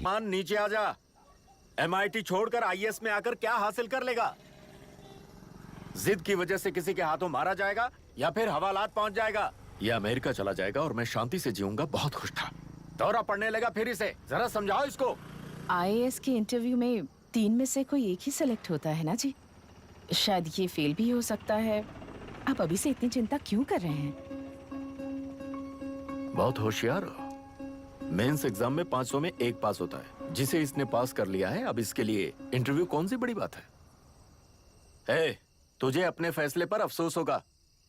मान नीचे आ जा। MIT छोड़कर IAS में आकर क्या हासिल कर लेगा? जिद की वजह से किसी के हाथों मारा जाएगा या फिर हवालात पहुंच जाएगा, या अमेरिका चला जाएगा और मैं शांति से जीऊंगा। बहुत खुश था। दौरा पड़ने लगा फिर इसे। जरा समझाओ इसको। IAS के इंटरव्यू में 3 में से कोई एक ही सेलेक्ट होता है ना जी। शायद ये फेल भी हो सकता है। आप अभी से इतनी चिंता क्यों कर रहे हैं? बहुत होशियार हो। मेंस एग्जाम में 500 में 1 पास होता है, जिसे इसने पास कर लिया है। अब इसके लिए इंटरव्यू कौन सी बड़ी बात है? तुझे अपने फैसले पर अफसोस होगा।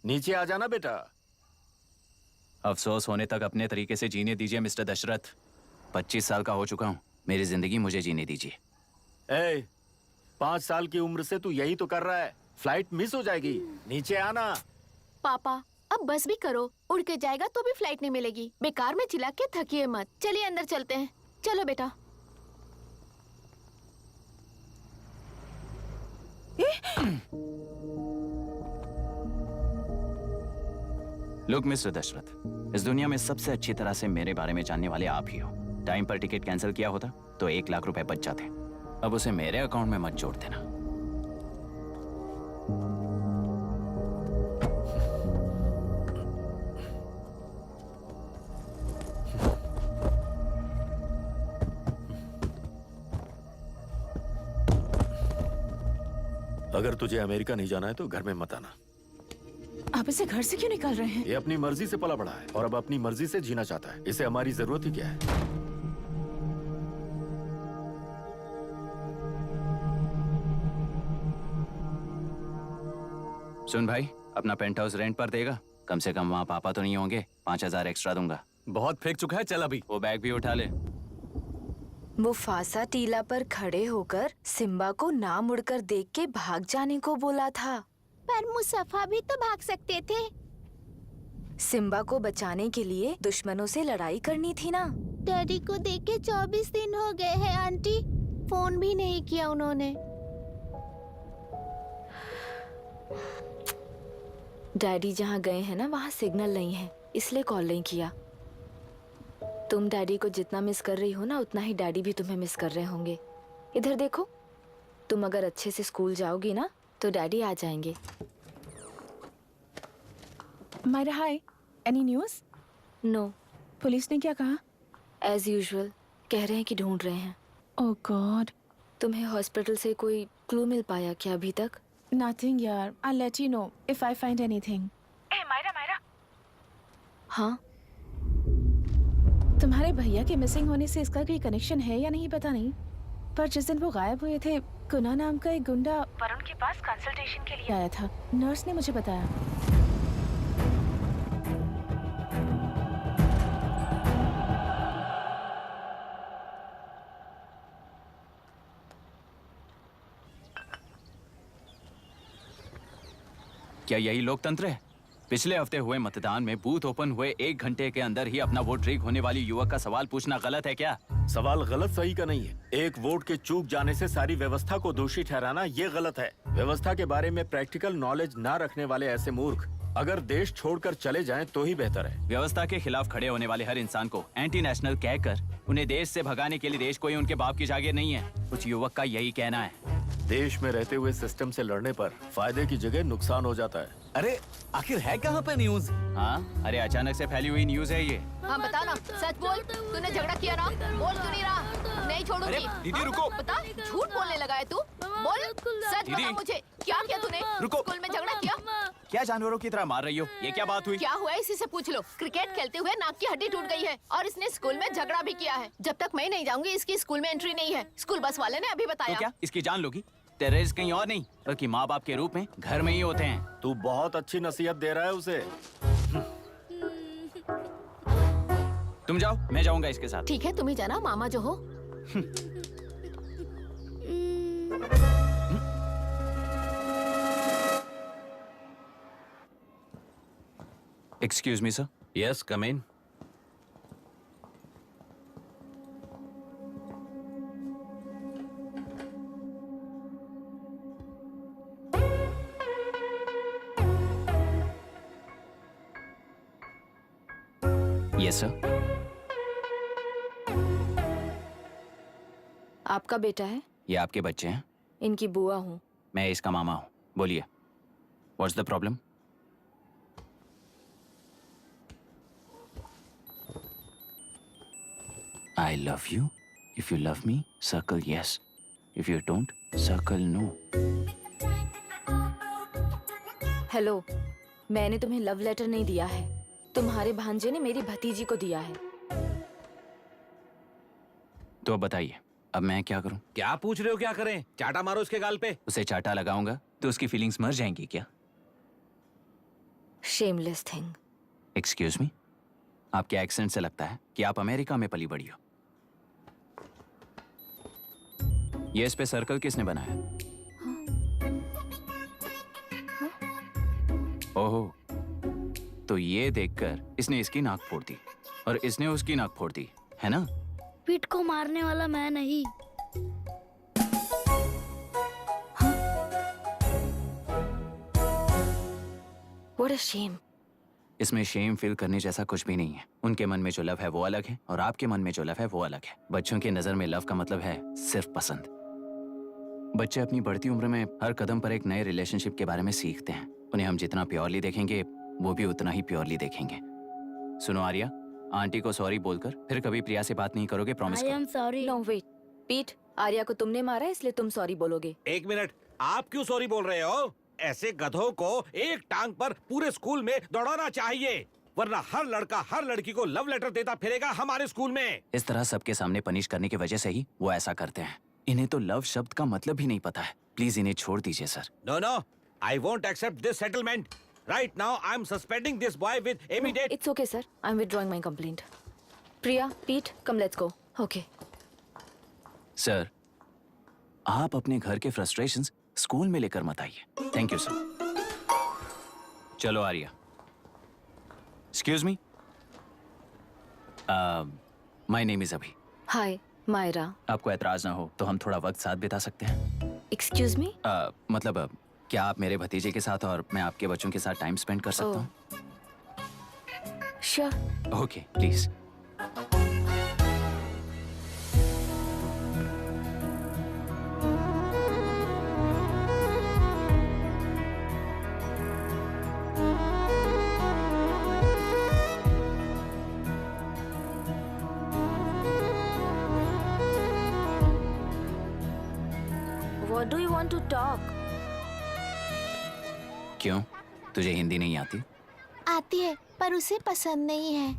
नीचे आ जाना बेटा। अफसोस होने तक अपने तरीके से जीने दीजिए मिस्टर दशरथ। 25 साल का हो चुका हूँ। मेरी जिंदगी मुझे जीने दीजिए। 5 साल की उम्र से तू यही तो कर रहा है। फ्लाइट मिस हो जाएगी। नीचे आना। पापा अब बस भी करो, उड़ के जाएगा तो भी फ्लाइट नहीं मिलेगी। बेकार में चिल्ला के थकिए मत। चलिए अंदर चलते हैं। चलो बेटा। लुक मिस्टर दशरथ, इस दुनिया में सबसे अच्छी तरह से मेरे बारे में जानने वाले आप ही हो। टाइम पर टिकट कैंसिल किया होता तो 1 लाख रुपए बच जाते। अब उसे मेरे अकाउंट में मत जोड़ देना। अगर तुझे अमेरिका नहीं जाना है तो घर में मत आना। आप इसे घर से क्यों निकाल रहे हैं? ये अपनी मर्जी से पला बड़ा है और अब अपनी मर्जी से जीना चाहता है। इसे हमारी जरूरत ही क्या है? सुन भाई, अपना पेंट हाउस रेंट पर देगा? कम से कम वहाँ पापा तो नहीं होंगे। 5000 एक्स्ट्रा दूंगा। बहुत फेंक चुका है, चल अभी। वो बैग भी उठा ले। मुफासा टीला पर खड़े होकर सिम्बा को ना मुड़कर देख के भाग जाने को बोला था। पर मुसफा भी तो भाग सकते थे। सिम्बा को बचाने के लिए दुश्मनों से लड़ाई करनी थी ना। डैडी को देखे 24 दिन हो गए हैं आंटी। फोन भी नहीं किया उन्होंने। डैडी जहाँ गए हैं ना, वहाँ सिग्नल नहीं है, इसलिए कॉल नहीं किया। तुम डैडी को जितना मिस कर रही हो ना, उतना ही डैडी भी तुम्हें मिस कर रहे होंगे। इधर देखो, तुम अगर अच्छे से स्कूल जाओगी ना तो डैडी आ जाएंगे। मायरा हाय, एनी न्यूज़? नो। पुलिस ने क्या कहा? एज यूजुअल कह रहे हैं कि ढूंढ रहे हैं। ओह गॉड। तुम्हें हॉस्पिटल से कोई क्लू मिल पाया क्या अभी तक? नथिंग यार, I let you know if I find anything. Myra. हाँ, तुम्हारे भैया के मिसिंग होने से इसका कोई कनेक्शन है या नहीं पता नहीं, पर जिस दिन वो गायब हुए थे, कुना नाम का एक गुंडा वरुण के पास कंसल्टेशन के लिए आया था। नर्स ने मुझे बताया। क्या यही लोकतंत्र है? पिछले हफ्ते हुए मतदान में बूथ ओपन हुए 1 घंटे के अंदर ही अपना वोट रीक होने वाली युवक का सवाल पूछना गलत है क्या? सवाल गलत सही का नहीं है। एक वोट के चूक जाने से सारी व्यवस्था को दोषी ठहराना ये गलत है। व्यवस्था के बारे में प्रैक्टिकल नॉलेज ना रखने वाले ऐसे मूर्ख अगर देश छोड़कर चले जाएं तो ही बेहतर है। व्यवस्था के खिलाफ खड़े होने वाले हर इंसान को एंटी नेशनल कहकर उन्हें देश से भगाने के लिए देश कोई उनके बाप की जागीर नहीं है। कुछ युवक का यही कहना है। देश में रहते हुए सिस्टम से लड़ने पर फायदे की जगह नुकसान हो जाता है। अरे आखिर है कहाँ पे न्यूज? हाँ, अरे अचानक से फैली हुई न्यूज है ये। हाँ बता ना, सच बोल। तूने झगड़ा किया ना? बोल क्यों नहीं रहा? नहीं छोड़ूंगी। दीदी रुको। बता, झूठ बोलने लगा है तू। बोल, सच बता मुझे, क्या किया तूने? रुको। स्कूल में झगड़ा किया? क्या जानवरों की तरह मार रही हो? ये क्या बात हुई? क्या हुआ इसी से पूछ लो। क्रिकेट खेलते हुए नाक की हड्डी टूट गई है और इसने स्कूल में झगड़ा भी किया है। जब तक मैं नहीं जाऊंगी इसकी स्कूल में एंट्री नहीं है। स्कूल बस वाले ने अभी बताया। तो क्या इसकी जान लोगी? टेररिस्ट कहीं और नहीं बल्कि माँ बाप के रूप में घर में ही होते हैं। तू बहुत अच्छी नसीहत दे रहा है उसे। तुम जाओ, मैं जाऊंगा इसके साथ। ठीक है, तुम ही जाना, मामा जो हो। Excuse me sir. Yes, come in. Yes sir. आपका बेटा है? ये आपके बच्चे हैं? इनकी बुआ हूँ। मैं इसका मामा हूँ। बोलिए, what's the problem? I love you. If you love me, circle yes. If you don't, circle no. Hello, मैंने तुम्हें लव लेटर नहीं दिया है। तुम्हारे भांजे ने मेरी भतीजी को दिया है। तो अब बताइए, अब मैं क्या करूं? क्या पूछ रहे हो? क्या करें? चाटा मारो इसके गाल पे। उसे चाटा लगाऊंगा तो उसकी फीलिंग्स मर जाएंगी क्या? Shameless thing. एक्सक्यूज मी, आपके एक्सेंट से लगता है कि आप अमेरिका में पली बड़ी हो। ये इस पे सर्कल किसने बनाया? ओहो, तो ये देखकर इसने इसकी नाक फोड़ दी और इसने उसकी नाक फोड़ दी, है ना? पीठ को मारने वाला मैं नहीं। What a shame. इसमें शेम फील करने जैसा कुछ भी नहीं है। उनके मन में जो लव है वो अलग है और आपके मन में जो लव है वो अलग है। बच्चों की नजर में लव का मतलब है सिर्फ पसंद। बच्चे अपनी बढ़ती उम्र में हर कदम पर एक नए रिलेशनशिप के बारे में सीखते हैं। उन्हें हम जितना प्योरली देखेंगे वो भी उतना ही प्योरली देखेंगे। सुनो आर्या, आंटी को सॉरी बोलकर फिर कभी प्रिया से बात नहीं करोगे, प्रॉमिस आई करो। Am sorry. No wait. पीट, आर्या को तुमने मारा है इसलिए तुम सॉरी बोलोगे। एक मिनट, आप क्यों सॉरी बोल रहे हो? ऐसे गधों को एक टांग पर पूरे स्कूल में दौड़ाना चाहिए, वरना हर लड़का हर लड़की को लव लेटर देता फिरेगा हमारे स्कूल में। इस तरह सबके सामने पनिश करने की वजह से ही वो ऐसा करते हैं। इन्हें तो लव शब्द का मतलब भी नहीं पता है। प्लीज इन्हें छोड़ दीजिए sir. No no, I won't accept this settlement. Right now I am suspending this boy with immediate. It's okay sir. I'm withdrawing my complaint. Priya, Pete, come let's go. Okay. Sir, आप अपने घर के frustrations school में लेकर मत आइए। Thank you sir. चलो Arya. Excuse me, my name is Abhi. Hi, Myra. आपको एतराज ना हो तो हम थोड़ा वक्त साथ बिता सकते हैं? Excuse me? मतलब क्या आप मेरे भतीजे के साथ और मैं आपके बच्चों के साथ टाइम स्पेंड कर सकता हूँ? Sure. Okay, please. What do you want to talk? क्यों, तुझे हिंदी नहीं आती? आती है पर उसे पसंद नहीं है।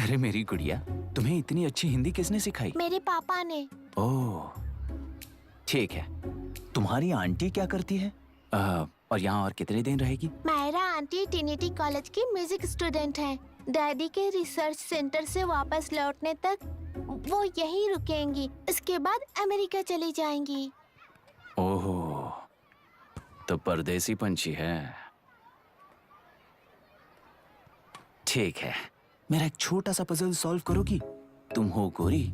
अरे मेरी गुड़िया, तुम्हें इतनी अच्छी हिंदी किसने सिखाई? मेरे पापा ने। ओह, ठीक है। तुम्हारी आंटी क्या करती है? और यहाँ और कितने दिन रहेगी? मायरा आंटी ट्रिनिटी कॉलेज की म्यूजिक स्टूडेंट हैं। डैडी के रिसर्च सेंटर से वापस लौटने तक वो यहीं रुकेंगी। इसके बाद अमेरिका चली जाएंगी। ओहो, तो परदेसी पंछी है। ठीक है, मेरा एक छोटा सा पजल सॉल्व करोगी? तुम हो गोरी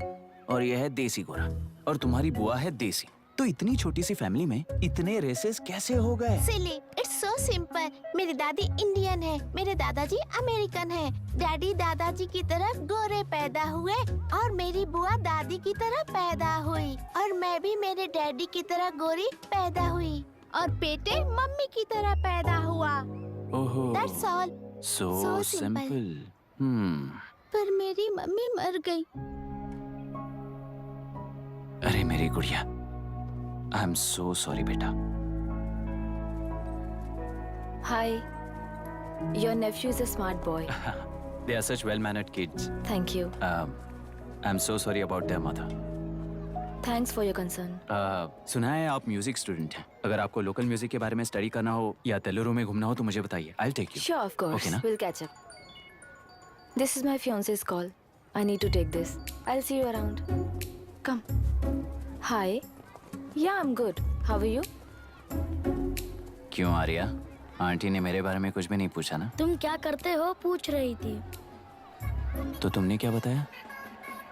और यह है देसी गोरा और तुम्हारी बुआ है देसी। तो इतनी छोटी सी फैमिली में इतने रेसेस कैसे हो गए? सिली, इट्स सो सिंपल। मेरी दादी इंडियन है, मेरे दादाजी अमेरिकन है। डैडी दादाजी की तरह गोरे पैदा हुए और मेरी बुआ दादी की तरह पैदा हुई और मैं भी मेरे डैडी की तरह गोरी पैदा हुई और बेटे मम्मी की तरह पैदा हुआ। ओहो, That's all. so So simple. simple. पर मेरी मम्मी मर गई। अरे मेरी गुड़िया, आई एम सो सॉरी बेटा। Hi. Your nephew is a smart boy. They are such well-mannered kids. Thank you. I'm so sorry about their mother. Thanks for your concern. सुना है आप म्यूजिक स्टूडेंट हैं। अगर आपको लोकल म्यूजिक के बारे में स्टडी करना हो या तेलुरु में घूमना हो तो मुझे बताइए। I'll take you. Sure, of course. Okay, na? We'll catch up. This is my fiance's call. I need to take this. I'll see you around. Come. Hi. Yeah, I'm good. How are you? क्यों Arya, aunty ने मेरे बारे में कुछ भी नहीं पूछा ना? तुम क्या करते हो पूछ रही थी। तो तुमने क्या बताया?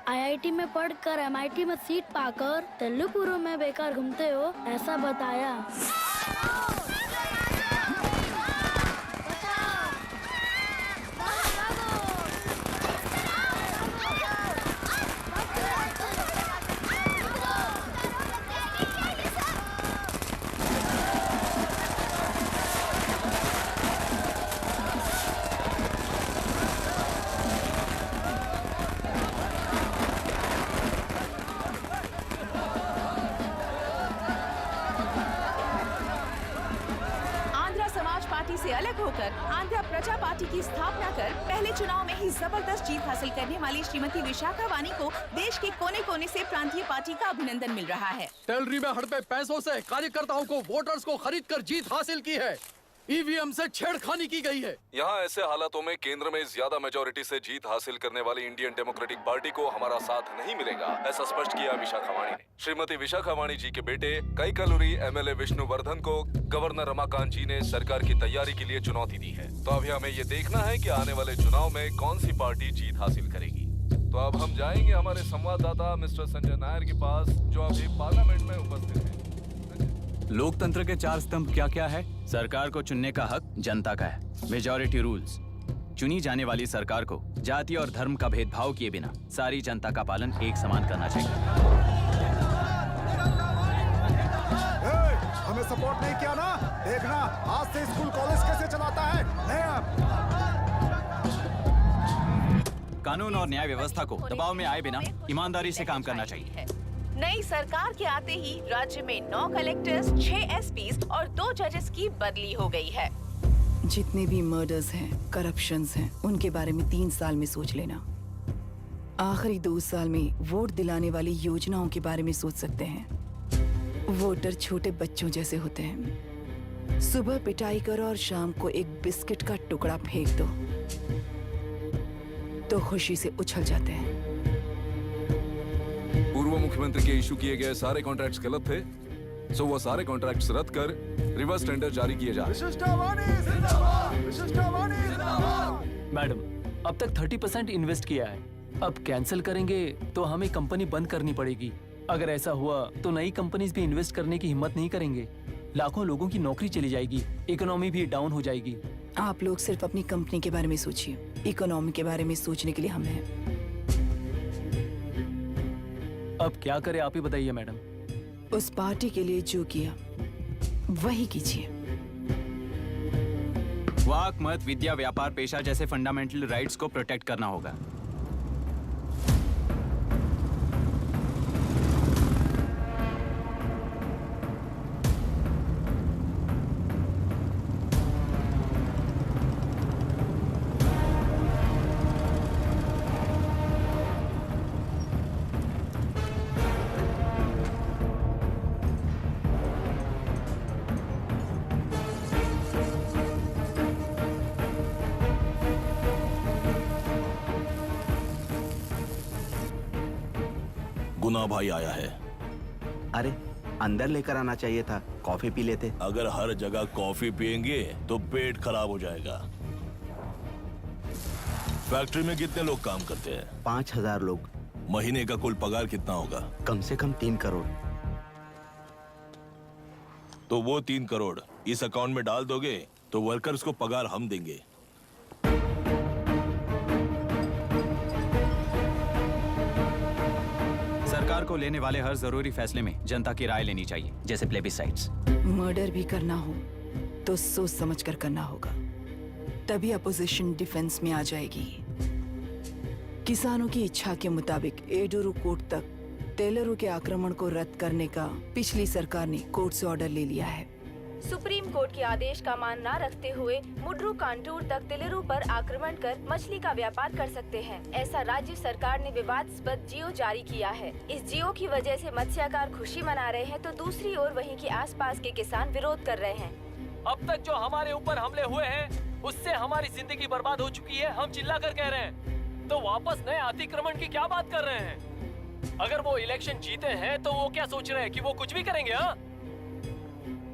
आईआईटी में पढ़कर एमआईटी में सीट पाकर तेलुगुरु में बेकार घूमते हो ऐसा बताया। होकर आंध्र प्रजा पार्टी की स्थापना कर पहले चुनाव में ही जबरदस्त जीत हासिल करने वाली श्रीमती विशाखा वानी को देश के कोने कोने से प्रांतीय पार्टी का अभिनंदन मिल रहा है। टेलरी में हड़पे पैसों से कार्यकर्ताओं को वोटर्स को खरीद कर जीत हासिल की है। ईवीएम से छेड़खानी की गई है। यहाँ ऐसे हालातों में केंद्र में ज्यादा मेजोरिटी से जीत हासिल करने वाली इंडियन डेमोक्रेटिक पार्टी को हमारा साथ नहीं मिलेगा, ऐसा स्पष्ट किया विशाखा वाणी ने। श्रीमती विशाखा वाणी जी के बेटे कैकलुरी एमएलए विष्णुवर्धन को गवर्नर रमाकांत जी ने सरकार की तैयारी के लिए चुनौती दी है। तो अभी हमें ये देखना है कि आने वाले चुनाव में कौन सी पार्टी जीत हासिल करेगी। तो अब हम जाएंगे हमारे संवाददाता मिस्टर संजय नायर के पास, जो अभी पार्लियामेंट में उपस्थित है। लोकतंत्र के 4 स्तंभ क्या क्या है? सरकार को चुनने का हक जनता का है, मेजॉरिटी रूल्स। चुनी जाने वाली सरकार को जाति और धर्म का भेदभाव किए बिना सारी जनता का पालन एक समान करना चाहिए। हमें सपोर्ट नहीं किया ना, देखना आज से स्कूल कॉलेज कैसे चलाता है। कानून और न्याय व्यवस्था को दबाव में आए बिना ईमानदारी से काम करना चाहिए। नई सरकार के आते ही राज्य में 9 कलेक्टर्स, 6 एसपीज और 2 जजेस की बदली हो गई है। जितने भी मर्डर्स हैं, करप्शंस हैं, उनके बारे में 3 साल में सोच लेना। आखिरी 2 साल में वोट दिलाने वाली योजनाओं के बारे में सोच सकते हैं। वोटर छोटे बच्चों जैसे होते हैं। सुबह पिटाई करो और शाम को एक बिस्किट का टुकड़ा फेंक दो तो खुशी से उछल जाते हैं। पूर्व मुख्यमंत्री के इशू किए गए सारे कॉन्ट्रैक्ट्स गलत थे, सो वो सारे कॉन्ट्रैक्ट्स रद्द कर रिवर्स टेंडर जारी किए जा रहे हैं। मैडम, अब तक 30% इन्वेस्ट किया है। अब कैंसिल करेंगे तो हमें कंपनी बंद करनी पड़ेगी। अगर ऐसा हुआ तो नई कंपनीज भी इन्वेस्ट करने की हिम्मत नहीं करेंगे। लाखों लोगों की नौकरी चली जाएगी, इकोनॉमी भी डाउन हो जाएगी। आप लोग सिर्फ अपनी कंपनी के बारे में सोचिए, इकोनॉमी के बारे में सोचने के लिए हम हैं। अब क्या करें, आप ही बताइए मैडम। उस पार्टी के लिए जो किया वही कीजिए। वाक, मत, विद्या, व्यापार, पेशा जैसे फंडामेंटल राइट्स को प्रोटेक्ट करना होगा। गुना भाई आया है। अरे अंदर लेकर आना चाहिए था, कॉफी पी लेते। अगर हर जगह कॉफी पियेंगे तो पेट खराब हो जाएगा। फैक्ट्री में कितने लोग काम करते हैं? 5000 लोग। महीने का कुल पगार कितना होगा? कम से कम 3 करोड़। तो वो 3 करोड़ इस अकाउंट में डाल दोगे तो वर्कर्स को पगार हम देंगे। सरकार को लेने वाले हर जरूरी फैसले में जनता की राय लेनी चाहिए, जैसे प्लेबिसाइट्स। मर्डर भी करना हो तो सोच समझ कर करना होगा, तभी अपोजिशन डिफेंस में आ जाएगी। किसानों की इच्छा के मुताबिक एडुरु कोर्ट तक टेलरों के आक्रमण को रद्द करने का पिछली सरकार ने कोर्ट से ऑर्डर ले लिया है। सुप्रीम कोर्ट के आदेश का मान न रखते हुए मुड्रू कांटूर तक तिलरू पर आक्रमण कर मछली का व्यापार कर सकते हैं, ऐसा राज्य सरकार ने विवादास्पद जियो जारी किया है। इस जियो की वजह से मत्स्यकार खुशी मना रहे हैं तो दूसरी ओर वहीं के आसपास के किसान विरोध कर रहे हैं। अब तक जो हमारे ऊपर हमले हुए हैं उससे हमारी जिंदगी बर्बाद हो चुकी है। हम चिल्ला कर कह रहे हैं तो वापस नए अतिक्रमण की क्या बात कर रहे हैं? अगर वो इलेक्शन जीते हैं तो वो क्या सोच रहे हैं कि वो कुछ भी करेंगे? हाँ,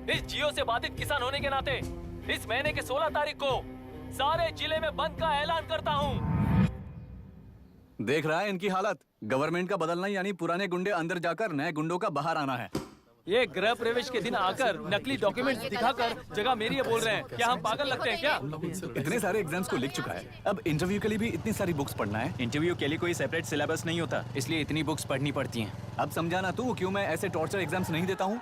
इस जियो से बाधित किसान होने के नाते इस महीने के 16 तारीख को सारे जिले में बंद का ऐलान करता हूँ। देख रहा है इनकी हालत। गवर्नमेंट का बदलना यानी पुराने गुंडे अंदर जाकर नए गुंडों का बाहर आना है। ये गृह प्रवेश के दिन आकर नकली डॉक्यूमेंट्स दिखाकर जगह मेरी है बोल रहे हैं। क्या हम पागल लगते हैं क्या? इतने सारे एग्जाम्स को लिख चुका है, अब इंटरव्यू के लिए भी इतनी सारी बुक्स पढ़ना है। इंटरव्यू के लिए कोई सेपरेट सिलेबस नहीं होता, इसलिए इतनी बुक्स पढ़नी पड़ती हैं। अब समझाना तू क्यों मैं ऐसे टॉर्चर एग्जाम्स नहीं देता हूँ।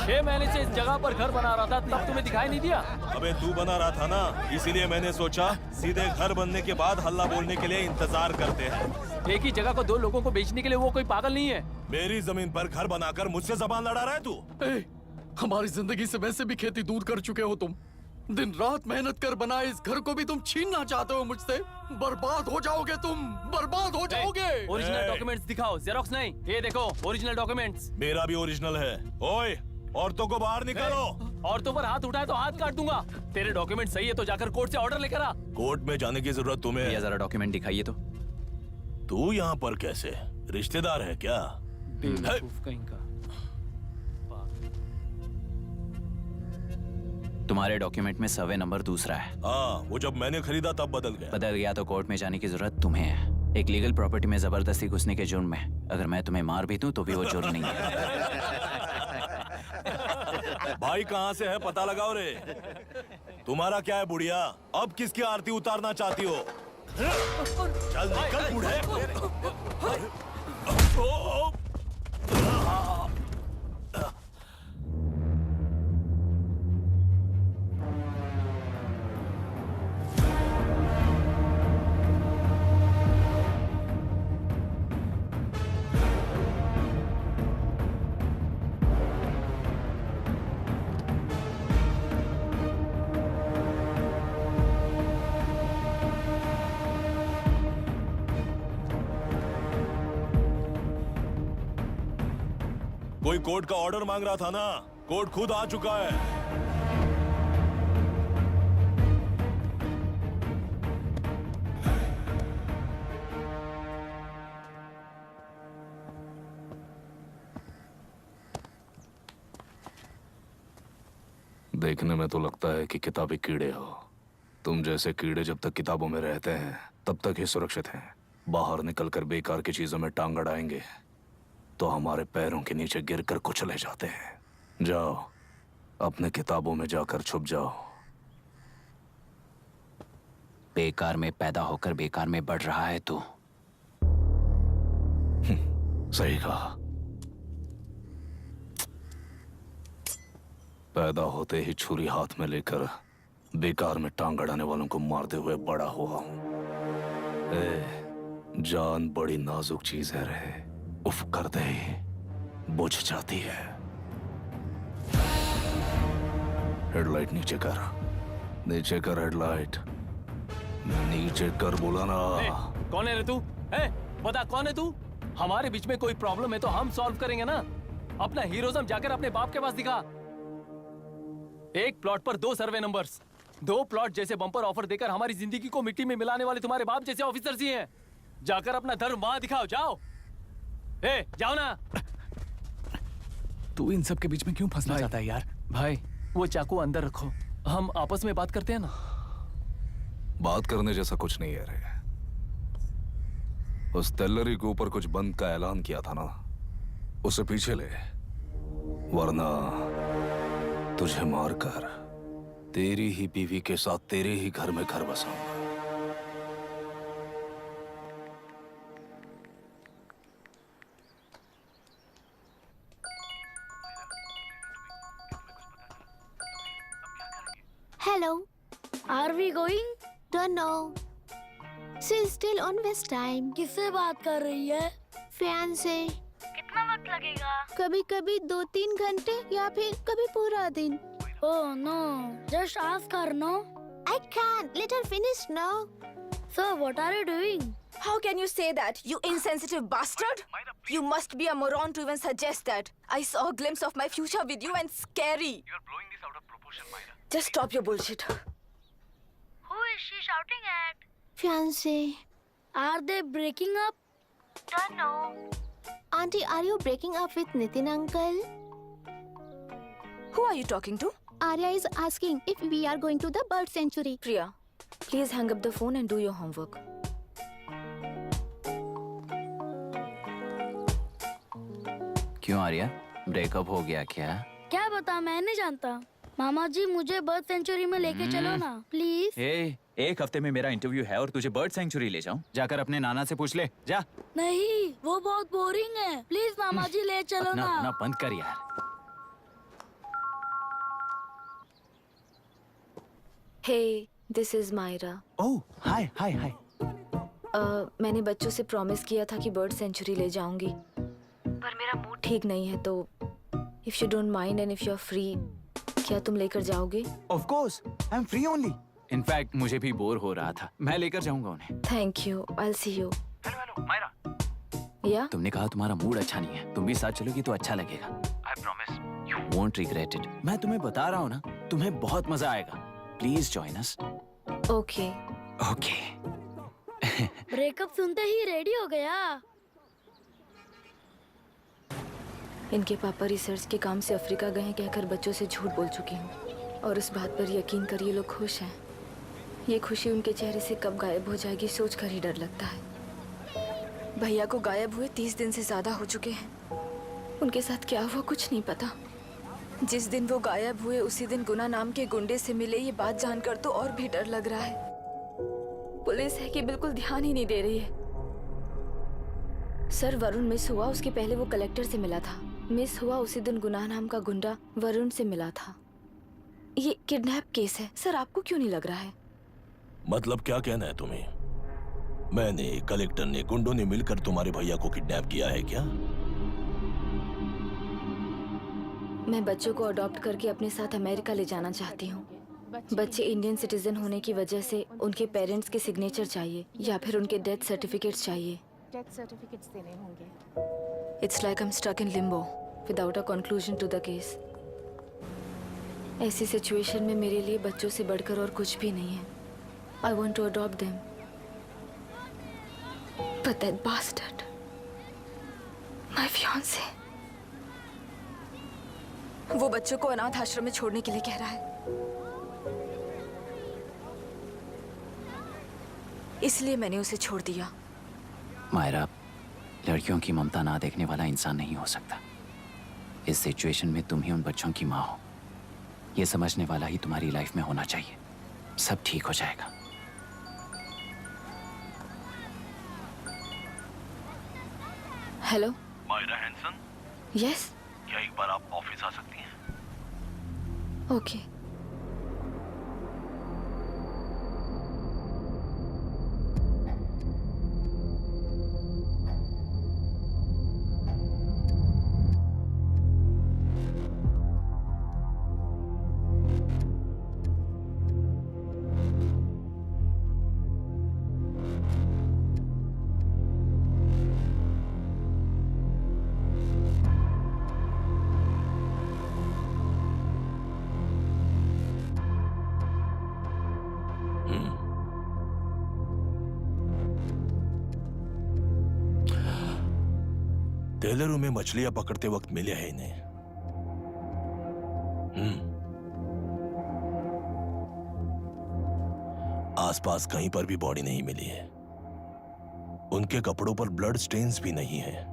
6 महीने से इस जगह पर घर बना रहा था, तब तुम्हें दिखाई नहीं दिया? अबे तू बना रहा था ना, इसीलिए मैंने सोचा सीधे घर बनने के बाद हल्ला बोलने के लिए इंतजार करते हैं। एक ही जगह को 2 लोगों को बेचने के लिए वो कोई पागल नहीं है। मेरी जमीन पर घर बनाकर मुझसे जबान लड़ा रहा है तू। हमारी जिंदगी से वैसे भी खेती दूर कर चुके हो तुम। दिन रात मेहनत कर बनाए इस घर को भी तुम छीनना चाहते हो मुझसे। बर्बाद हो जाओगे तुम, बर्बाद हो जाओगे। ओरिजिनल डॉक्यूमेंट्स दिखाओ, जेरोक्स नहीं। ये देखो ओरिजिनल डॉक्यूमेंट्स। मेरा भी ओरिजिनल है। ओए, औरतों को बाहर निकालो। औरतों पर हाथ उठाए तो हाथ काट दूंगा। तेरे डॉक्यूमेंट सही है तो जाकर कोर्ट से ऑर्डर लेकर आ। कोर्ट में जाने की जरूरत तुम्हें है। जरा डॉक्यूमेंट दिखाइए तो। तू यहाँ पर कैसे? रिश्तेदार है क्या? बेवकूफ कहीं का। तुम्हारे डॉक्यूमेंट में सर्वे नंबर दूसरा है। हाँ, वो जब मैंने खरीदा तब बदल गया। तो कोर्ट में जाने की जरूरत तुम्हें है। एक लीगल प्रॉपर्टी में जबरदस्ती घुसने के जुर्म में अगर मैं तुम्हें मार भी दूं तो भी वो जुर्म नहीं है। भाई कहाँ से है पता लगाओ रे। तुम्हारा क्या है बुढ़िया? अब किसकी आरती उतारना चाहती हो? चल निकल बूढ़े। कोई कोर्ट का ऑर्डर मांग रहा था ना, कोर्ट खुद आ चुका है। देखने में तो लगता है कि किताबी कीड़े हो। तुम जैसे कीड़े जब तक किताबों में रहते हैं तब तक ही सुरक्षित हैं। बाहर निकलकर बेकार की चीजों में टांग अड़ाएंगे तो हमारे पैरों के नीचे गिरकर कुचले जाते हैं। जाओ, अपने किताबों में जाकर छुप जाओ। बेकार में पैदा होकर बेकार में बढ़ रहा है तू। सही कहा। पैदा होते ही छुरी हाथ में लेकर बेकार में टांग अड़ाने वालों को मारते हुए बड़ा हुआ हूं। जान बड़ी नाजुक चीज है रे, उफ करते ही बुझ जाती है। हेडलाइट नीचे कर, नीचे कर हेडलाइट, नीचे कर बोला ना। कौन है रे तू? बता कौन है तू? हमारे बीच में कोई प्रॉब्लम है तो हम सॉल्व करेंगे ना। अपना हीरोइज्म जाकर अपने बाप के पास दिखा। एक प्लॉट पर 2 सर्वे नंबर्स, 2 प्लॉट जैसे बम्पर ऑफर देकर हमारी जिंदगी को मिट्टी में मिलाने वाले तुम्हारे बाप जैसे ऑफिसर्स ही हैं। जाकर अपना धर्म वहां दिखाओ, जाओ। जाओ ना। तू इन सब के बीच में क्यों फंसना चाहता है यार? भाई वो चाकू अंदर रखो, हम आपस में बात करते हैं ना। बात करने जैसा कुछ नहीं है रे। उस तेलरी के ऊपर कुछ बंद का ऐलान किया था ना, उसे पीछे ले, वरना तुझे मारकर तेरी ही बीवी के साथ तेरे ही घर में घर बसाऊंगा। Hello. Are we going? Don't know. She's still on West time. किससे बात कर रही है? फैन से। कितना वक्त लगेगा? कभी कभी 2-3 घंटे या फिर कभी पूरा दिन। Oh no, just ask her, no? I can't. Let her finish now. So what are you doing? How can you say that, you insensitive bastard? You must be a moron to even suggest that. I saw a glimpse of my future with you and scary. You're blowing this out of proportion, Myra. Just stop your bullshit. Who is she shouting at? Fiancé. Are they breaking up? Don't know. Auntie, are you breaking up with Nitin uncle? Who are you talking to? Arya is asking if we are going to the bird sanctuary. Priya, please hang up the phone and do your homework. क्यों Arya, breakup हो गया क्या? क्या बता, मैं नहीं जानता। मामा जी मुझे बर्ड सेंचुरी में लेके चलो ना प्लीज। एक हफ्ते में मेरा इंटरव्यू है और तुझे बर्ड सेंचुरी ले जाऊं? जाकर अपने नाना से पूछ ले, जा। नहीं, वो बहुत बोरिंग है। प्लीज मामा जी ले चलो ना। अपना बंद कर यार। हे, दिस इज मायरा। ओह, हाय हाय हाय। मैंने बच्चों से प्रॉमिस किया था कि बर्ड सेंचुरी ले जाऊंगी, पर मेरा मूड ठीक नहीं है, तो if you don't mind and if you are free, क्या तुम लेकर जाओगे? Of course, I am free only. In fact मुझे भी बोर हो रहा था, मैं लेकर जाऊंगा उन्हें। Thank you, I will see you. Hello hello Myra, या तुमने कहा तुम्हारा मूड अच्छा नहीं है, तुम भी साथ चलोगी तो अच्छा लगेगा। I promise you won't regret it. मैं तुम्हें बता रहा हूँ ना, तुम्हें बहुत मजा आएगा। Please join us. Okay. Okay. Breakup सुनते ही रेडी हो गया। इनके पापा रिसर्च के काम से अफ्रीका गए हैं कहकर बच्चों से झूठ बोल चुकी हूँ, और इस बात पर यकीन कर ये लोग खुश हैं। ये खुशी उनके चेहरे से कब गायब हो जाएगी सोच कर ही डर लगता है। भैया को गायब हुए 30 दिन से ज्यादा हो चुके हैं। उनके साथ क्या हुआ कुछ नहीं पता। जिस दिन वो गायब हुए उसी दिन गुना नाम के गुंडे से मिले, ये बात जानकर तो और भी डर लग रहा है। पुलिस है कि बिल्कुल ध्यान ही नहीं दे रही है। सर, वरुण मिस हुआ उसके पहले वो कलेक्टर से मिला था। मिस हुआ उसी दिन गुनाह नाम का गुंडा वरुण से मिला था। ये किडनैप केस है सर, आपको क्यों नहीं लग रहा है? मतलब क्या कहना है तुम्हें? मैंने, कलेक्टर ने, गुंडों ने मिलकर तुम्हारे भैया को किडनैप किया है क्या? मैं बच्चों को अडॉप्ट करके अपने साथ अमेरिका ले जाना चाहती हूँ। बच्चे इंडियन सिटीजन होने की वजह से उनके पेरेंट्स के सिग्नेचर चाहिए या फिर उनके डेथ सर्टिफिकेट्स चाहिए। डेथ सर्टिफिकेट्स देने होंगे। It's like I am stuck in limbo without a conclusion to the case. ऐसी सिचुएशन में मेरे लिए बच्चों से बढ़कर और कुछ भी नहीं है। I want to adopt them, but that bastard, my fiancé, वो बच्चों को अनाथ आश्रम में छोड़ने के लिए कह रहा है। इसलिए मैंने उसे छोड़ दिया। मायरा, लड़कियों की ममता ना देखने वाला इंसान नहीं हो सकता। इस सिचुएशन में तुम ही उन बच्चों की माँ हो, ये समझने वाला ही तुम्हारी लाइफ में होना चाहिए। सब ठीक हो जाएगा। हेलो मायरा हैंसन, यस, क्या एक बार आप ऑफिस आ सकती हैं? ओके। टेलरों में मछलियां पकड़ते वक्त मिले हैं इन्हें। आसपास कहीं पर भी बॉडी नहीं मिली है। उनके कपड़ों पर ब्लड स्टेन्स भी नहीं है।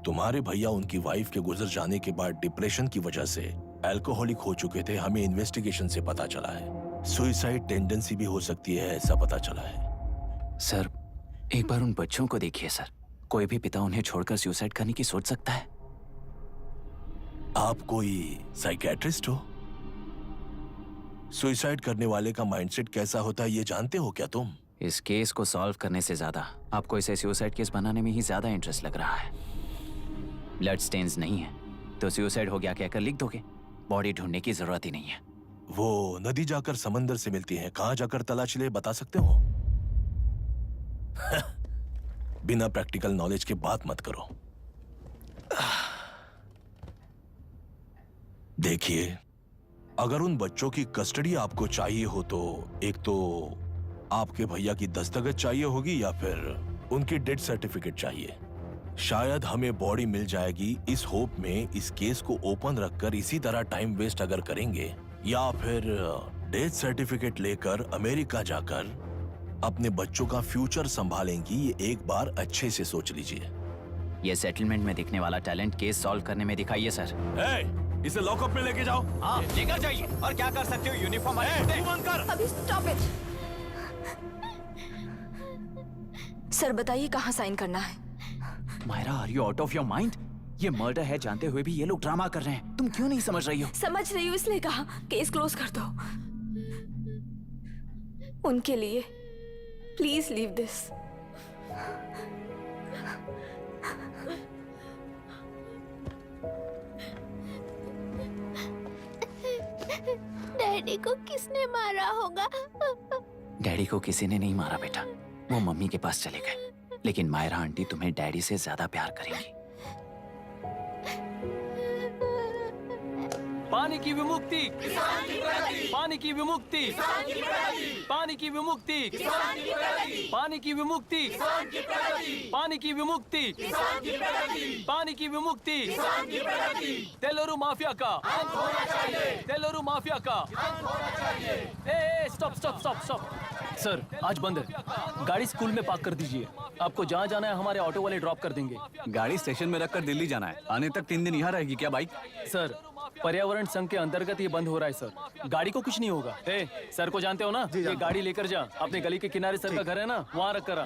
तुम्हारे भैया उनकी वाइफ के गुजर जाने के बाद डिप्रेशन की वजह से अल्कोहलिक हो चुके थे। हमें इन्वेस्टिगेशन से पता चला है सुसाइड टेंडेंसी भी हो सकती है, ऐसा पता चला है। सर, एक बार उन बच्चों को देखिए सर। कोई भी पिता उन्हें छोड़कर सुसाइड करने की सोच सकता है? आप कोई साइकियाट्रिस्ट हो? सुसाइड करने वाले का माइंडसेट कैसा होता है ये जानते हो क्या तुम? इस केस को सॉल्व करने से ज्यादा आपको इसे सुसाइड केस बनाने में ही ज्यादा इंटरेस्ट लग रहा है। ब्लड स्टेन्स नहीं है तो सुसाइड हो गया कहकर लिख दोगे। बॉडी ढूंढने की जरूरत ही नहीं है। वो नदी जाकर समंदर से मिलती है, कहां जाकर तलाश ले बता सकते हो? बिना प्रैक्टिकल नॉलेज के बात मत करो। देखिए, अगर उन बच्चों की कस्टडी आपको चाहिए हो तो एक तो आपके भैया की दस्तखत चाहिए होगी या फिर उनकी डेथ सर्टिफिकेट चाहिए। शायद हमें बॉडी मिल जाएगी इस होप में इस केस को ओपन रखकर इसी तरह टाइम वेस्ट अगर करेंगे, या फिर डेथ सर्टिफिकेट लेकर अमेरिका जाकर अपने बच्चों का फ्यूचर संभालेंगी। ये एक बार अच्छे से सोच लीजिए। ये सेटलमेंट में दिखने वाला टैलेंट केस सॉल्व करने में दिखाइए सर। इसे लॉकअप में लेके जाओ। हाँ, लेकर जाइए। और क्या कर सकते हो? यूनिफॉर्म अभी स्टॉप इट। सर बताइए कहाँ साइन करना है? Myra, are you out of your mind? ये मर्डर है जानते हुए भी ये लोग ड्रामा कर रहे हैं। तुम क्यों नहीं समझ रही हो? समझ रही हूँ इसलिए कहा केस क्लोज कर दो। उनके लिए प्लीज लीव दिस। डैडी को किसने मारा होगा? डैडी को किसी ने नहीं मारा बेटा, वो मम्मी के पास चले गए। लेकिन मायरा आंटी तुम्हें डैडी से ज्यादा प्यार करेंगी। पानी की विमुक्ति, पानी की विमुक्ति, पानी की विमुक्ति, पानी की विमुक्ति, पानी की विमुक्ति, पानी की विमुक्ति, तेलुरु माफिया का, तेलुरु माफिया का। Stop stop stop stop. Sir आज बंद है, गाड़ी स्कूल में पार्क कर दीजिए। आपको जहाँ जाना है हमारे ऑटो वाले ड्रॉप कर देंगे। गाड़ी स्टेशन में रखकर दिल्ली जाना है, आने तक 3 दिन यहाँ रहेगी क्या बाइक? सर पर्यावरण संघ के अंतर्गत ये बंद हो रहा है सर, गाड़ी को कुछ नहीं होगा। सर को जानते हो ना, ये गाड़ी लेकर जा, अपने गली के किनारे सर का घर है ना, वहाँ रख कर।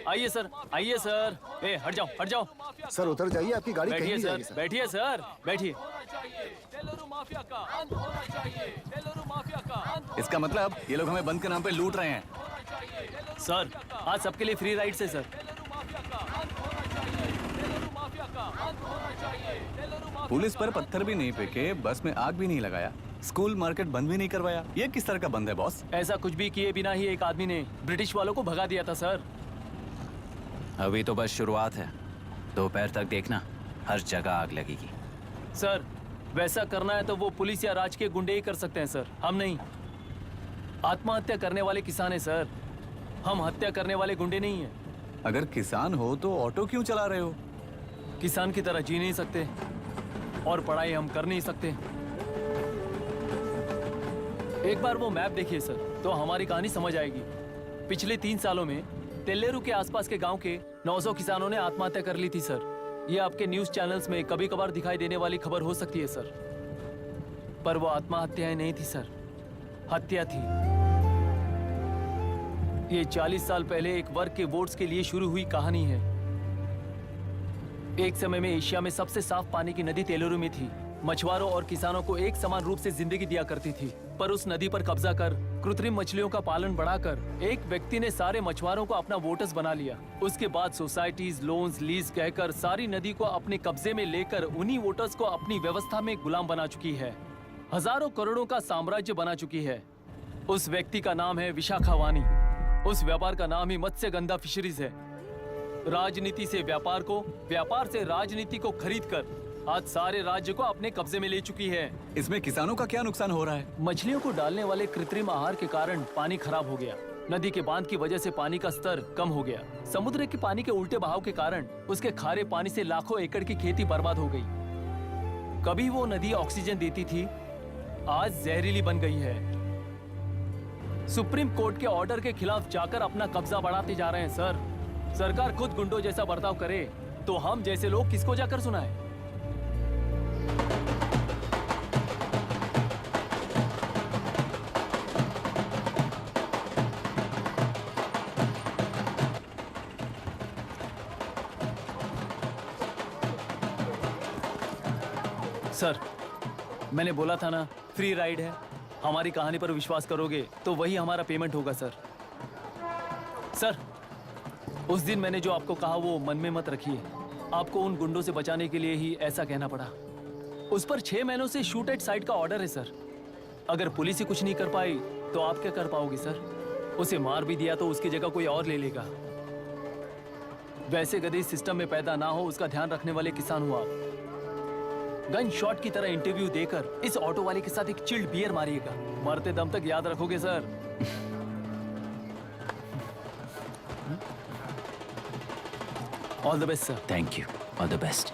आइए सर, आइए सर। हट जाओ हट जाओ सर, उतर जाइए, आपकी गाड़ी कहीं बैठिए नहीं सर, जाएगी, सर। बैठिए सर, बैठिए। इसका मतलब ये लोग हमें बंद के नाम पे लूट रहे हैं। सर आज सबके लिए फ्री राइड से सर। पुलिस पर पत्थर भी नहीं फेंके, बस में आग भी नहीं लगाया, स्कूल मार्केट बंद भी नहीं करवाया। ये किस तरह का बंद है बॉस? ऐसा कुछ भी किए बिना ही एक आदमी ने ब्रिटिश वालों को भगा दिया था सर। अभी तो बस शुरुआत है, दोपहर तक देखना हर जगह आग लगेगी। सर वैसा करना है तो वो पुलिस या राज के गुंडे ही कर सकते हैं सर, हम नहीं। आत्महत्या करने वाले किसान हैं सर, हम हत्या करने वाले गुंडे नहीं हैं। अगर किसान हो तो ऑटो क्यों चला रहे हो? किसान की तरह जी नहीं सकते और पढ़ाई हम कर नहीं सकते। एक बार वो मैप देखिए सर, तो हमारी कहानी समझ आएगी। पिछले 3 सालों में तेल्लेरू के आसपास के गांव के 900 किसानों ने आत्महत्या कर ली थी सर। ये आपके न्यूज चैनल्स में कभी कभार दिखाई देने वाली खबर हो सकती है सर, पर वो आत्महत्याएं नहीं थी सर, हत्या थी। ये 40 साल पहले एक वर्ग के वोट्स के लिए शुरू हुई कहानी है। एक समय में एशिया में सबसे साफ पानी की नदी तेलुरु में थी। मछुआरों और किसानों को एक समान रूप से जिंदगी दिया करती थी, पर उस नदी पर कब्जा कर कृत्रिम मछलियों का पालन बढ़ाकर एक व्यक्ति ने सारे मछुआरों को अपना वोटर्स बना लिया। उसके बाद सोसाइटीज, लोन्स, लीज कहकर सारी नदी को अपने कब्जे में लेकर उन्हीं वोटर्स को अपनी व्यवस्था में गुलाम बना चुकी है। हजारों करोड़ों का साम्राज्य बना चुकी है। उस व्यक्ति का नाम है विशाखावानी। उस व्यापार का नाम ही मत्स्यगंधा फिशरीज है। राजनीति से व्यापार को, व्यापार से राजनीति को खरीदकर आज सारे राज्य को अपने कब्जे में ले चुकी है। इसमें किसानों का क्या नुकसान हो रहा है? मछलियों को डालने वाले कृत्रिम आहार के कारण पानी खराब हो गया। नदी के बांध की वजह से पानी का स्तर कम हो गया। समुद्र के पानी के उल्टे बहाव के कारण उसके खारे पानी से लाखों एकड़ की खेती बर्बाद हो गई। कभी वो नदी ऑक्सीजन देती थी, आज जहरीली बन गई है। सुप्रीम कोर्ट के ऑर्डर के खिलाफ जाकर अपना कब्जा बढ़ाते जा रहे हैं सर। सरकार खुद गुंडों जैसा बर्ताव करे तो हम जैसे लोग किसको जाकर सुनाएं? सर मैंने बोला था ना, फ्री राइड है। हमारी कहानी पर विश्वास करोगे तो वही हमारा पेमेंट होगा सर। सर उस दिन मैंने जो आपको कहा वो मन में मत रखिए। आपको उन गुंडों से बचाने के लिए ही ऐसा कहना पड़ा। उस पर 6 महीनों से शूट एट साइट का ऑर्डर है सर। अगर पुलिस ही कुछ नहीं कर पाई तो आप क्या कर पाओगे सर? उसे मार भी दिया तो उसकी जगह कोई और ले लेगा। वैसे गधे सिस्टम में पैदा ना हो उसका ध्यान रखने वाले किसान हो आप। गन शॉट की तरह इंटरव्यू देकर इस ऑटो वाले के साथ एक चिल्ड बियर मारिएगा। मरते दम तक याद रखोगे sir. All the best sir. Thank you, all the best.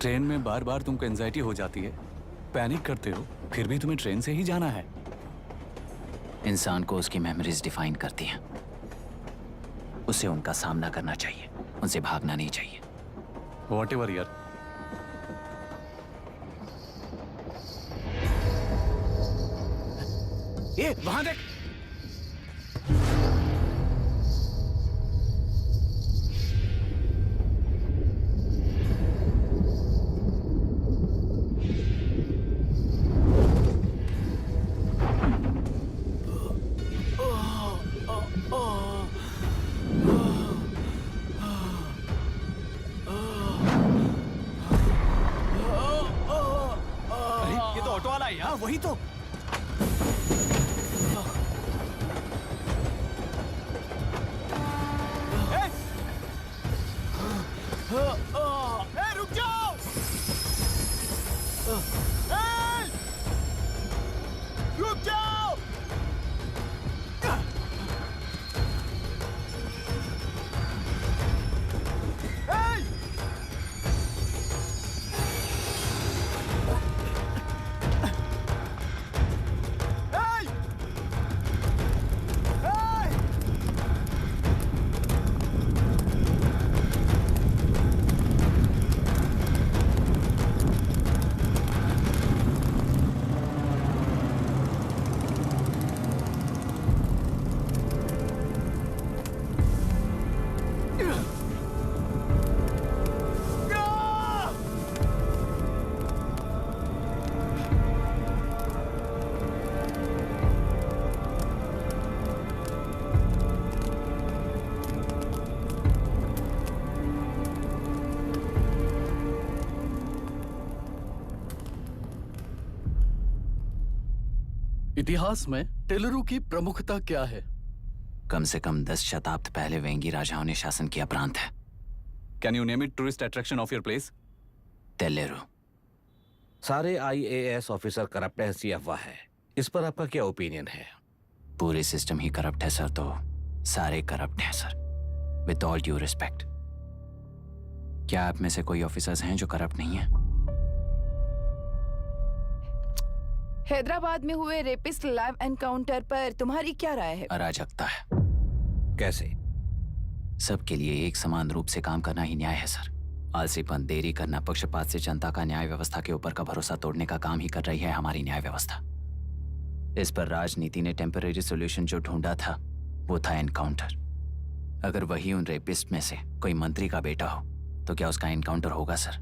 Train में बार बार तुमको एंजाइटी हो जाती है, पैनिक करते हो, फिर भी तुम्हें ट्रेन से ही जाना है। इंसान को उसकी मेमोरीज डिफाइन करती हैं। उसे उनका सामना करना चाहिए, उनसे भागना नहीं चाहिए। व्हाटएवर यार। ये वहां देख। ये तो ऑटो वाला है यार। वही तो। रुक जाओ। रुक जाओ। इतिहास में टेलरू की प्रमुखता क्या है? कम से कम 10 शताब्दी पहले वेंगी राजाओं ने शासन किया प्रांत है। Can you name it tourist attraction of your place? टेलेरू। सारे IAS ऑफिसर करप्ट है, ऐसी अफवाह है। इस पर आपका क्या ओपिनियन है? पूरे सिस्टम ही करप्ट है सर, तो सारे करप्ट हैं sir. With all due respect, क्या आप में से कोई ऑफिसर्स हैं जो करप्ट नहीं है? हैदराबाद में हुए रेपिस्ट लाइव एनकाउंटर पर तुम्हारी क्या राय है? अराजकता है। कैसे? सबके लिए एक समान रूप से काम करना ही न्याय है सर। आलसीपन, देरी करना, पक्षपात से जनता का न्याय व्यवस्था के ऊपर का भरोसा तोड़ने का काम ही कर रही है हमारी न्याय व्यवस्था। इस पर राजनीति ने टेम्परेरी सोल्यूशन जो ढूंढा था वो था एनकाउंटर। अगर वही उन रेपिस्ट में से कोई मंत्री का बेटा हो तो क्या उसका एनकाउंटर होगा सर?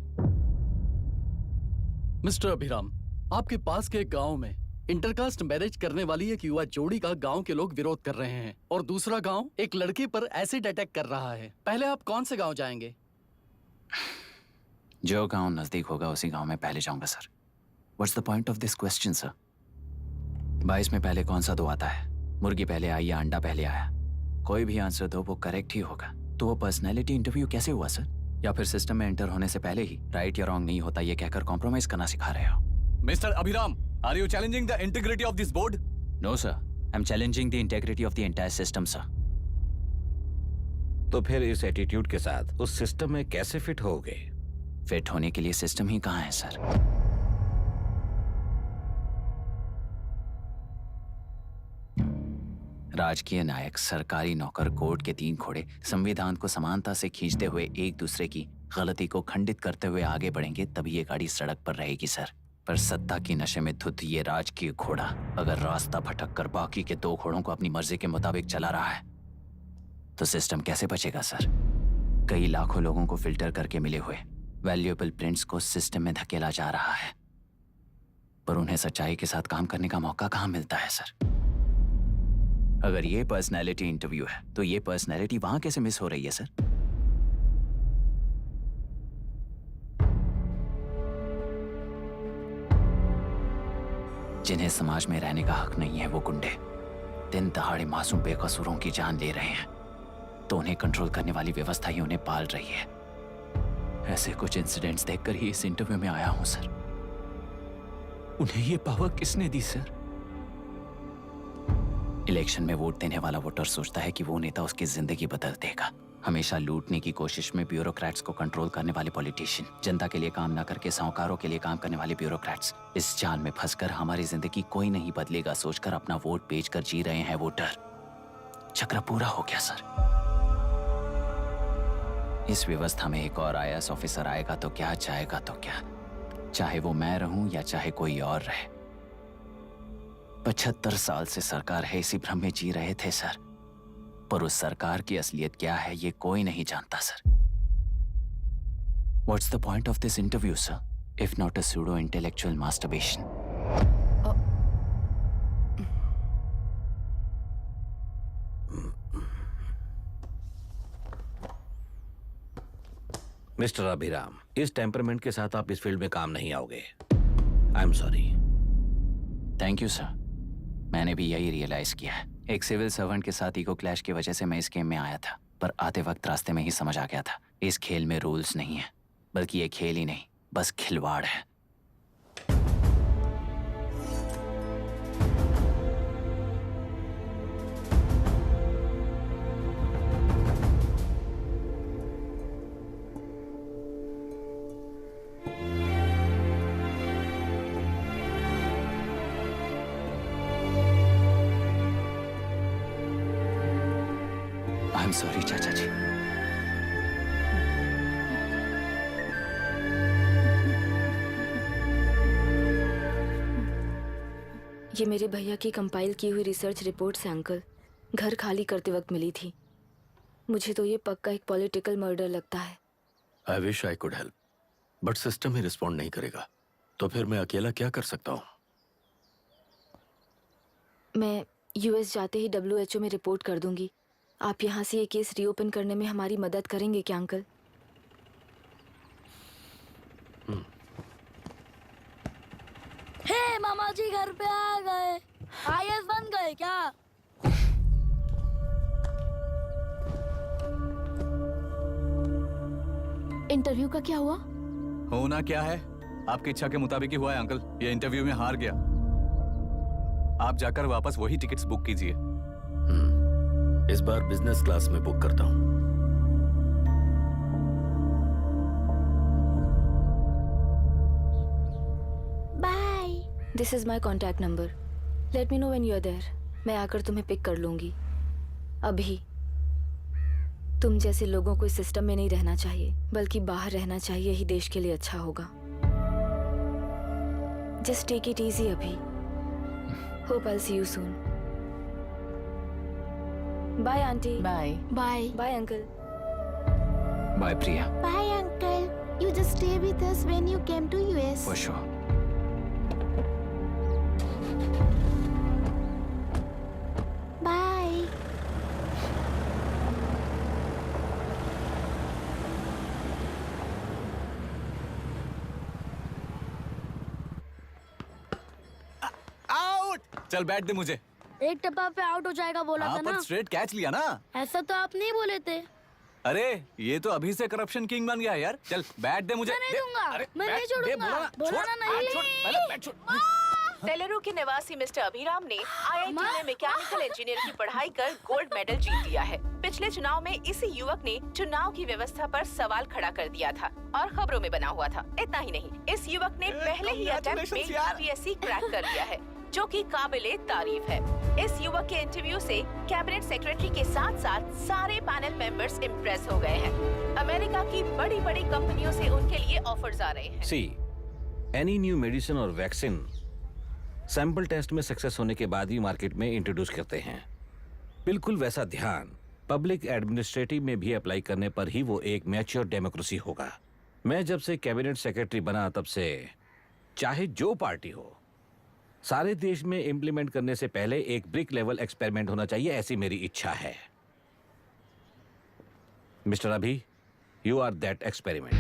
मिस्टर अभिराम, आपके पास के गांव में इंटरकास्ट मैरिज करने वाली एक युवा जोड़ी का गांव के लोग विरोध कर रहे हैं और दूसरा गांव एक लड़की पर एसिड अटैक कर रहा है। पहले आप कौन से गांव जाएंगे? जो गांव नजदीक होगा उसी गांव में पहले जाऊंगा sir. What's the point of this question sir? 22 में पहले कौन सा दो आता है? मुर्गी पहले आई या अंडा पहले आया? कोई भी आंसर दो, वो करेक्ट ही होगा। तो वो पर्सनैलिटी इंटरव्यू कैसे हुआ सर? या फिर सिस्टम में एंटर होने से पहले ही राइट या रॉन्ग नहीं होता ये कहकर कॉम्प्रोमाइज करना सिखा रहे हो? Mister Abhiram, are you challenging the integrity of this board? No sir, I am challenging the integrity of the entire system sir. तो फिर इस एटीट्यूड के साथ उस सिस्टम में कैसे फिट होगे? फिट होने के लिए सिस्टम ही कहाँ है सर? राजकीय नायक, सरकारी नौकर, कोर्ट के 3 घोड़े संविधान को समानता से खींचते हुए एक दूसरे की गलती को खंडित करते हुए आगे बढ़ेंगे, तभी ये गाड़ी सड़क पर रहेगी सर। पर सत्ता की नशे में धुत ये राजकीय घोड़ा अगर रास्ता भटक कर बाकी के 2 घोड़ों को अपनी मर्जी के मुताबिक चला रहा है तो सिस्टम कैसे बचेगा सर? कई लाखों लोगों को फिल्टर करके मिले हुए वैल्यूएबल प्रिंट्स को सिस्टम में धकेला जा रहा है, पर उन्हें सच्चाई के साथ काम करने का मौका कहाँ मिलता है सर? अगर ये पर्सनैलिटी इंटरव्यू है तो ये पर्सनैलिटी वहां कैसे मिस हो रही है सर? जिन्हें समाज में रहने का हक नहीं है वो गुंडे दिन दहाड़े मासूम बेकसूरों की जान ले रहे हैं, तो उन्हें कंट्रोल करने वाली व्यवस्था ही उन्हें पाल रही है। ऐसे कुछ इंसिडेंट्स देखकर ही इस इंटरव्यू में आया हूं सर। उन्हें ये पावर किसने दी सर? इलेक्शन में वोट देने वाला वोटर सोचता है कि वो नेता उसकी जिंदगी बदल देगा, हमेशा लूटने की कोशिश में ब्यूरोक्रेट्स को कंट्रोल करने वाले पॉलिटिशियन, जनता के लिए काम ना करके साहूकारों के लिए काम करने वाले ब्यूरोक्रेट्स, इस जाल में फंसकर हमारी जिंदगी कोई नहीं बदलेगा सोचकर अपना वोट बेचकर जी रहे हैं वो डर। चक्र पूरा हो गया सर। इस व्यवस्था में एक और IAS ऑफिसर आएगा तो क्या, जाएगा तो क्या, चाहे वो मैं रहूं या चाहे कोई और रहे। 75 साल से सरकार है इसी भ्रम में जी रहे थे सर, पर उस सरकार की असलियत क्या है ये कोई नहीं जानता sir. What's the point of this interview, sir, if not a pseudo-intellectual masturbation? Mister Abhiram, इस टेम्परमेंट के साथ आप इस फील्ड में काम नहीं आओगे। आई am sorry. Thank you sir. मैंने भी यही रियलाइज किया है। एक सिविल सर्वेंट के साथ ईगो क्लैश की वजह से मैं इस गेम में आया था, पर आते वक्त रास्ते में ही समझ आ गया था इस खेल में रूल्स नहीं है, बल्कि ये खेल ही नहीं बस खिलवाड़ है। आई एम सॉरी चाचा जी। ये मेरे भैया की कंपाइल की हुई रिसर्च रिपोर्ट से अंकल, घर खाली करते वक्त मिली थी। मुझे तो ये पक्का एक पॉलिटिकल मर्डर लगता है। I wish I could help, but system he respond नहीं करेगा, तो फिर मैं अकेला क्या कर सकता हूँ? मैं US जाते ही WHO में रिपोर्ट कर दूंगी। आप यहाँ से ये केस रीओपन करने में हमारी मदद करेंगे क्या अंकल? हे मामा जी घर पे आ गए। IAS बन गए क्या? इंटरव्यू का क्या हुआ? होना क्या है, आपकी इच्छा के मुताबिक ही हुआ है अंकल। ये इंटरव्यू में हार गया। आप जाकर वापस वही टिकट्स बुक कीजिए। इस बार बिजनेस क्लास में बुक करता हूँ। Bye. This is my contact number. Let me know when you are there. मैं आकर तुम्हें पिक कर लूंगी। अभी तुम जैसे लोगों को इस सिस्टम में नहीं रहना चाहिए, बल्कि बाहर रहना चाहिए ही देश के लिए अच्छा होगा। जस्ट टेक इट इजी अभी। Hope I see you soon. Bye aunty. Bye bye bye uncle. Bye Priya. Bye uncle. You just stay with us when you came to US. For sure. Bye. Out. चल बैठ दे मुझे। एक टप्पा पे out हो जाएगा बोला था ना। स्ट्रेट कैच लिया ना। ऐसा तो आप नहीं बोले थे। अरे ये तो अभी से करप्शन किंग बन गया यार। चल बैठ दे मुझे। मैं नहीं दूंगा। मैं नहीं छोड़ूंगा। बोला ना नहीं। तेलुरु के निवासी मिस्टर अभिराम ने IIT में मैकेनिकल इंजीनियर की पढ़ाई कर गोल्ड मेडल जीत लिया है। पिछले चुनाव में इसी युवक ने चुनाव की व्यवस्था पर सवाल खड़ा कर दिया था और खबरों में बना हुआ था। इतना ही नहीं, इस युवक ने पहले ही अटेम्प्ट में UPSC क्रैक कर लिया है, जो कि काबिले तारीफ है। इस युवक के इंटरव्यू से कैबिनेट सेक्रेटरी के साथ साथ सारे पैनल मेंबर्स इम्प्रेस हो गए हैं। अमेरिका की बड़ी बड़ी कंपनियों से उनके लिए ऑफर्स आ रहे हैं। सी एनी न्यू मेडिसिन और वैक्सीन सैंपल टेस्ट में सक्सेस होने के बाद ही मार्केट में इंट्रोड्यूस करते हैं। बिल्कुल वैसा ध्यान पब्लिक एडमिनिस्ट्रेटिव में भी अप्लाई करने पर ही वो एक मैच्योर डेमोक्रेसी होगा। मैं जब से कैबिनेट सेक्रेटरी बना तब से चाहे जो पार्टी हो, सारे देश में इम्प्लीमेंट करने से पहले एक ब्रिक लेवल एक्सपेरिमेंट होना चाहिए, ऐसी मेरी इच्छा है। मिस्टर अभी, यू आर दैट एक्सपेरिमेंट।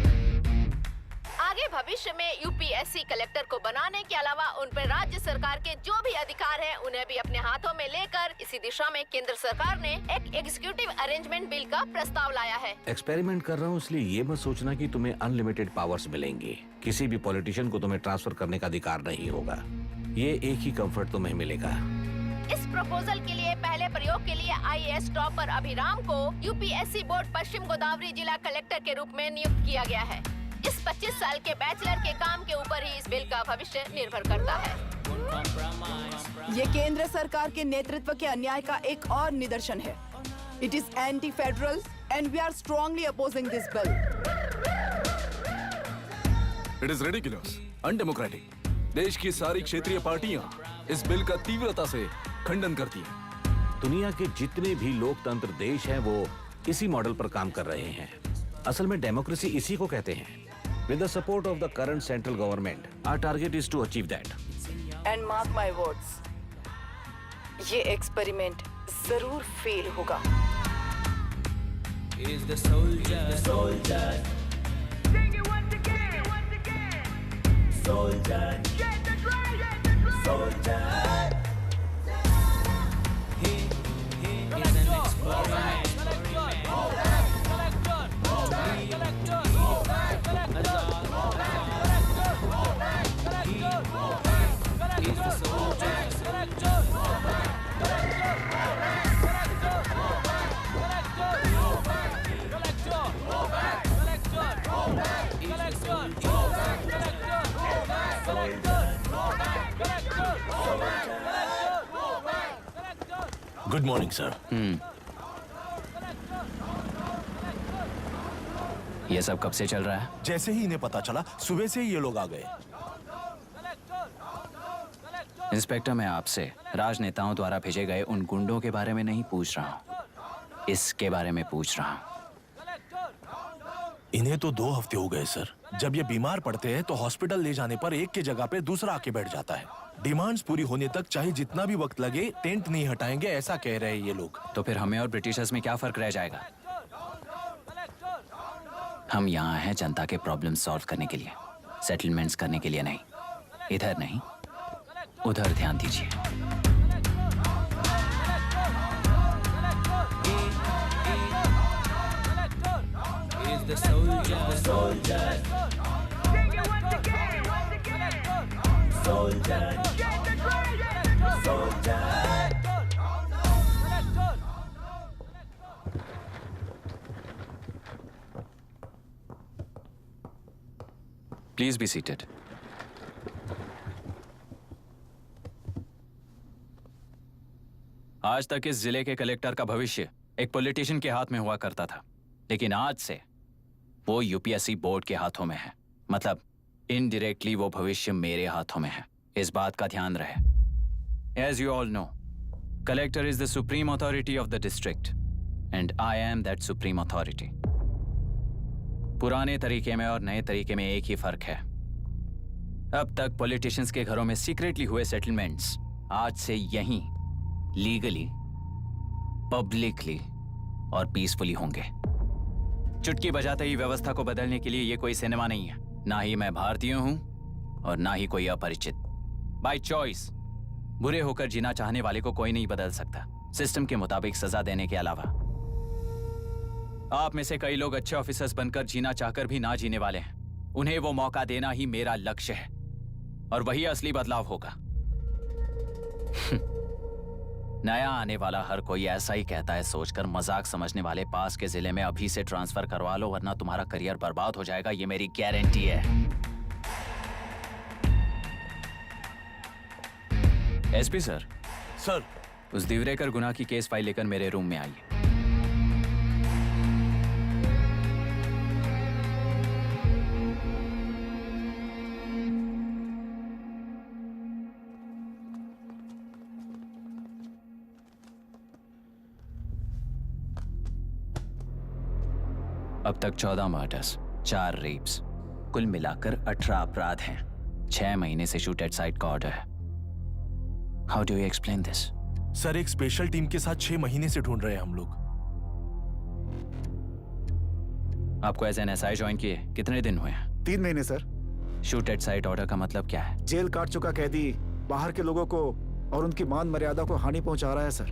आगे भविष्य में UPSC कलेक्टर को बनाने के अलावा उन पर राज्य सरकार के जो भी अधिकार हैं, उन्हें भी अपने हाथों में लेकर इसी दिशा में केंद्र सरकार ने एक एग्जीक्यूटिव अरेंजमेंट बिल का प्रस्ताव लाया है। एक्सपेरिमेंट कर रहा हूँ इसलिए ये मत सोचना कि तुम्हें अनलिमिटेड पावर्स मिलेंगे। किसी भी पॉलिटिशियन को तुम्हें ट्रांसफर करने का अधिकार नहीं होगा। ये एक ही कंफर्ट तुम्हें मिलेगा, इस प्रपोजल के लिए पहले प्रयोग के लिए IAS टॉपर अभिराम को यूपीएससी बोर्ड पश्चिम गोदावरी जिला कलेक्टर के रूप में नियुक्त किया गया है। इस 25 साल के बैचलर के काम के ऊपर ही इस बिल का भविष्य निर्भर करता है। ये केंद्र सरकार के नेतृत्व के अन्याय का एक और निदर्शन है। It is anti-federal and we are strongly opposing this bill. It is ridiculous, undemocratic. देश की सारी क्षेत्रीय पार्टियां इस बिल का तीव्रता से खंडन करती हैं। दुनिया के जितने भी लोकतंत्र देश हैं वो इसी मॉडल पर काम कर रहे हैं। असल में डेमोक्रेसी इसी को कहते हैं। With the support of the current central government, our target is to achieve that. And mark my words, ये एक्सपेरिमेंट जरूर फेल होगा। Is the soldier. Sing it once again. Soldier. Get the dragon. Soldier. He is an experiment. Good morning sir. ये सब कब से चल रहा है? जैसे ही इन्हें पता चला सुबह से ही ये लोग आ गए। इंस्पेक्टर, मैं आपसे राजनेताओं द्वारा भेजे गए उन गुंडों के बारे में नहीं पूछ रहा हूँ, इसके बारे में पूछ रहा हूँ। इन्हें तो 2 हफ्ते हो गए सर। जब ये बीमार पड़ते हैं तो हॉस्पिटल ले जाने पर एक की जगह पे दूसरा आके बैठ जाता है। डिमांड्स पूरी होने तक चाहे जितना भी वक्त लगे टेंट नहीं हटाएंगे, ऐसा कह रहे हैं ये लोग। तो फिर हमें और ब्रिटिशर्स में क्या फर्क रह जाएगा? हम यहाँ हैं जनता के प्रॉब्लम सॉल्व करने के लिए, सेटलमेंट्स करने के लिए नहीं। इधर नहीं, उधर ध्यान दीजिए। The soldier. Sing it once again. Soldier. Get the dragon. Soldier. Please be seated. आज तक इस जिले के कलेक्टर का भविष्य एक पॉलिटिशियन के हाथ में हुआ करता था, लेकिन आज से वो यूपीएससी बोर्ड के हाथों में है। मतलब इनडायरेक्टली वो भविष्य मेरे हाथों में है। इस बात का ध्यान रहे। As you all know, collector is the supreme authority of the district and I am that supreme authority. पुराने तरीके में और नए तरीके में एक ही फर्क है। अब तक पॉलिटिशियंस के घरों में सीक्रेटली हुए सेटलमेंट्स आज से यहीं लीगली, पब्लिकली और पीसफुली होंगे। चुटकी बजाते ही व्यवस्था को बदलने के लिए ये कोई सिनेमा नहीं है। ना ही मैं भारतीय हूं और ना ही कोई अपरिचित। बाय चॉइस बुरे होकर जीना चाहने वाले को कोई नहीं बदल सकता, सिस्टम के मुताबिक सजा देने के अलावा। आप में से कई लोग अच्छे ऑफिसर्स बनकर जीना चाहकर भी ना जीने वाले हैं। उन्हें वो मौका देना ही मेरा लक्ष्य है और वही असली बदलाव होगा। नया आने वाला हर कोई ऐसा ही कहता है सोचकर मजाक समझने वाले पास के जिले में अभी से ट्रांसफर करवा लो वरना तुम्हारा करियर बर्बाद हो जाएगा, ये मेरी गारंटी है। SP sir. सर। उस दिवरेकर गुनाह की केस फाइल लेकर मेरे रूम में आइए। अब तक 14 मर्डर्स, 4 रेप्स, कुल मिलाकर 18 अपराध हैं। 6 महीने से शूट एट साइट का ऑर्डर है। How do you explain this? Sir, एक स्पेशल टीम के साथ 6 महीने से ढूंढ रहे हैं हम लोग। आपको एज एन एसआई ज्वाइन किए कितने दिन हुए हैं? 3 महीने sir. Shoot at site order का मतलब क्या है? जेल काट चुका कैदी बाहर के लोगों को और उनकी मान मर्यादा को हानि पहुंचा रहा है सर।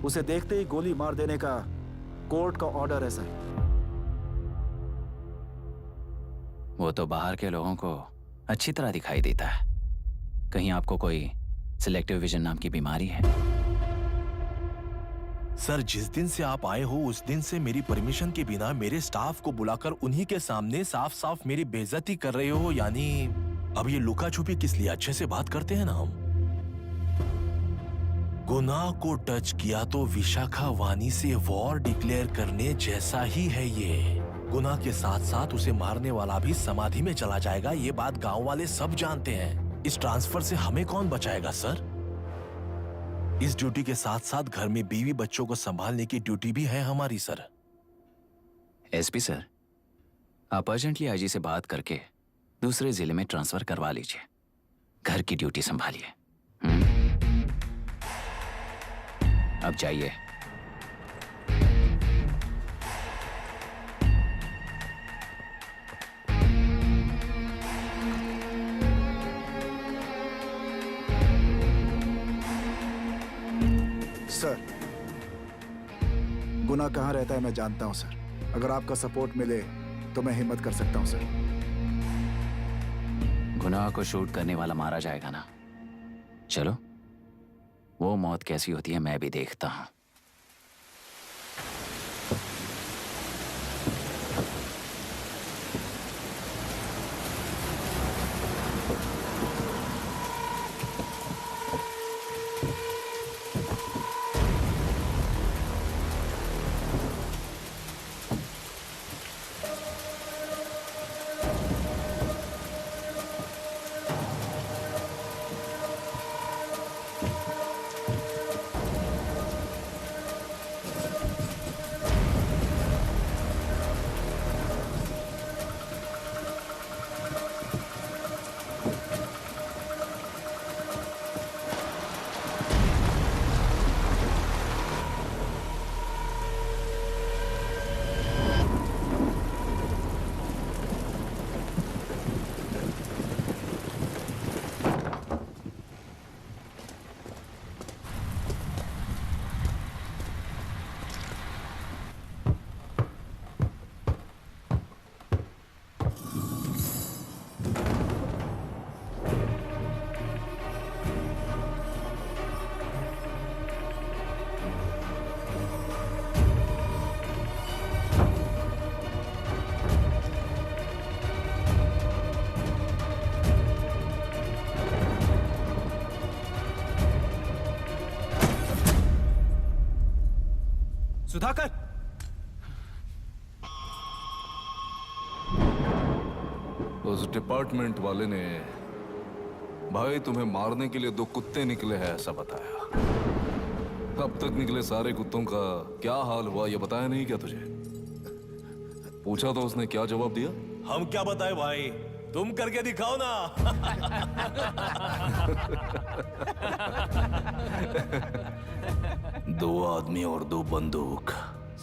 उसे देखते ही गोली मार देने का कोर्ट का ऑर्डर है सर। वो तो बाहर के लोगों को अच्छी तरह दिखाई देता है। कहीं आपको कोई सिलेक्टिव विजन नाम की बीमारी है? सर, जिस दिन से आप आए हो उस दिन से मेरी परमिशन के बिना मेरे स्टाफ को बुलाकर उन्हीं के सामने साफ साफ मेरी बेइज्जती कर रहे हो। यानी अब ये लुका छुपी किस लिए? अच्छे से बात करते हैं ना हम। गुनाह को टच किया तो विशाखा वानी से वॉर डिक्लेयर करने जैसा ही है ये। गुनाह के साथ साथ उसे मारने वाला भी समाधि में चला जाएगा। ये बात गांव वाले सब जानते हैं। इस ट्रांसफर से हमें कौन बचाएगा सर? इस ड्यूटी के साथ साथ घर में बीवी बच्चों को संभालने की ड्यूटी भी है हमारी सर। एसपी सर, आप अर्जेंटली आईजी से बात करके दूसरे जिले में ट्रांसफर करवा लीजिए। घर की ड्यूटी संभालिए। अब जाइए। सर, गुनाह कहाँ रहता है मैं जानता हूँ सर। अगर आपका सपोर्ट मिले तो मैं हिम्मत कर सकता हूँ सर। गुनाह को शूट करने वाला मारा जाएगा ना? चलो, वो मौत कैसी होती है मैं भी देखता हूँ। सुधाकर, उस डिपार्टमेंट वाले ने भाई तुम्हें मारने के लिए 2 कुत्ते निकले हैं ऐसा बताया। अब तक निकले सारे कुत्तों का क्या हाल हुआ ये बताया नहीं क्या तुझे? पूछा तो उसने क्या जवाब दिया? हम क्या बताए भाई, तुम करके दिखाओ ना। 2 आदमी और 2 बंदूक,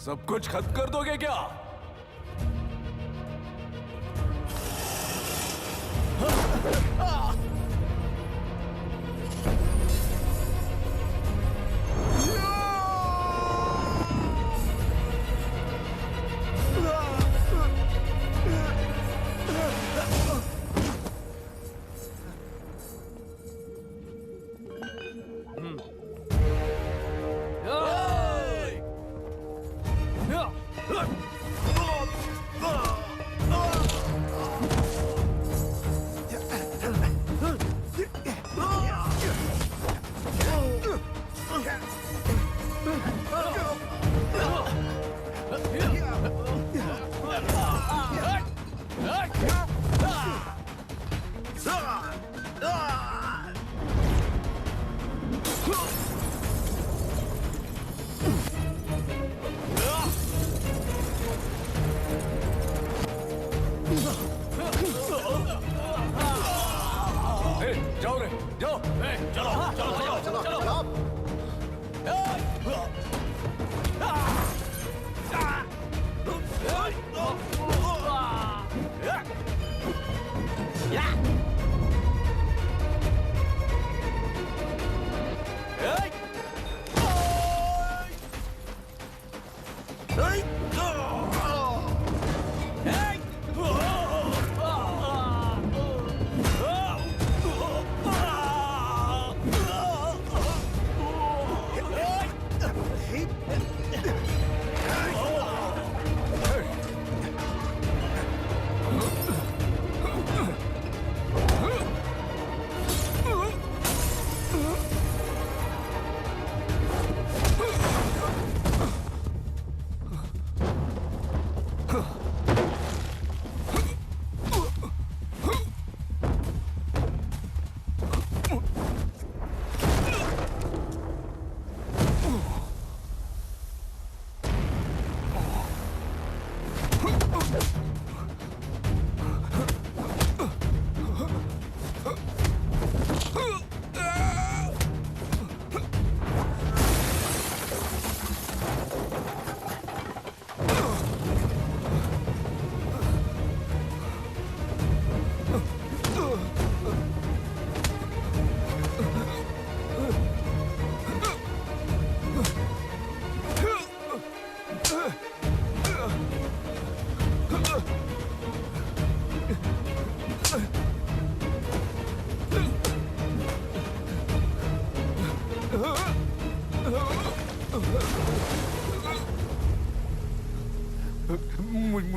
सब कुछ खत्म कर दोगे क्या?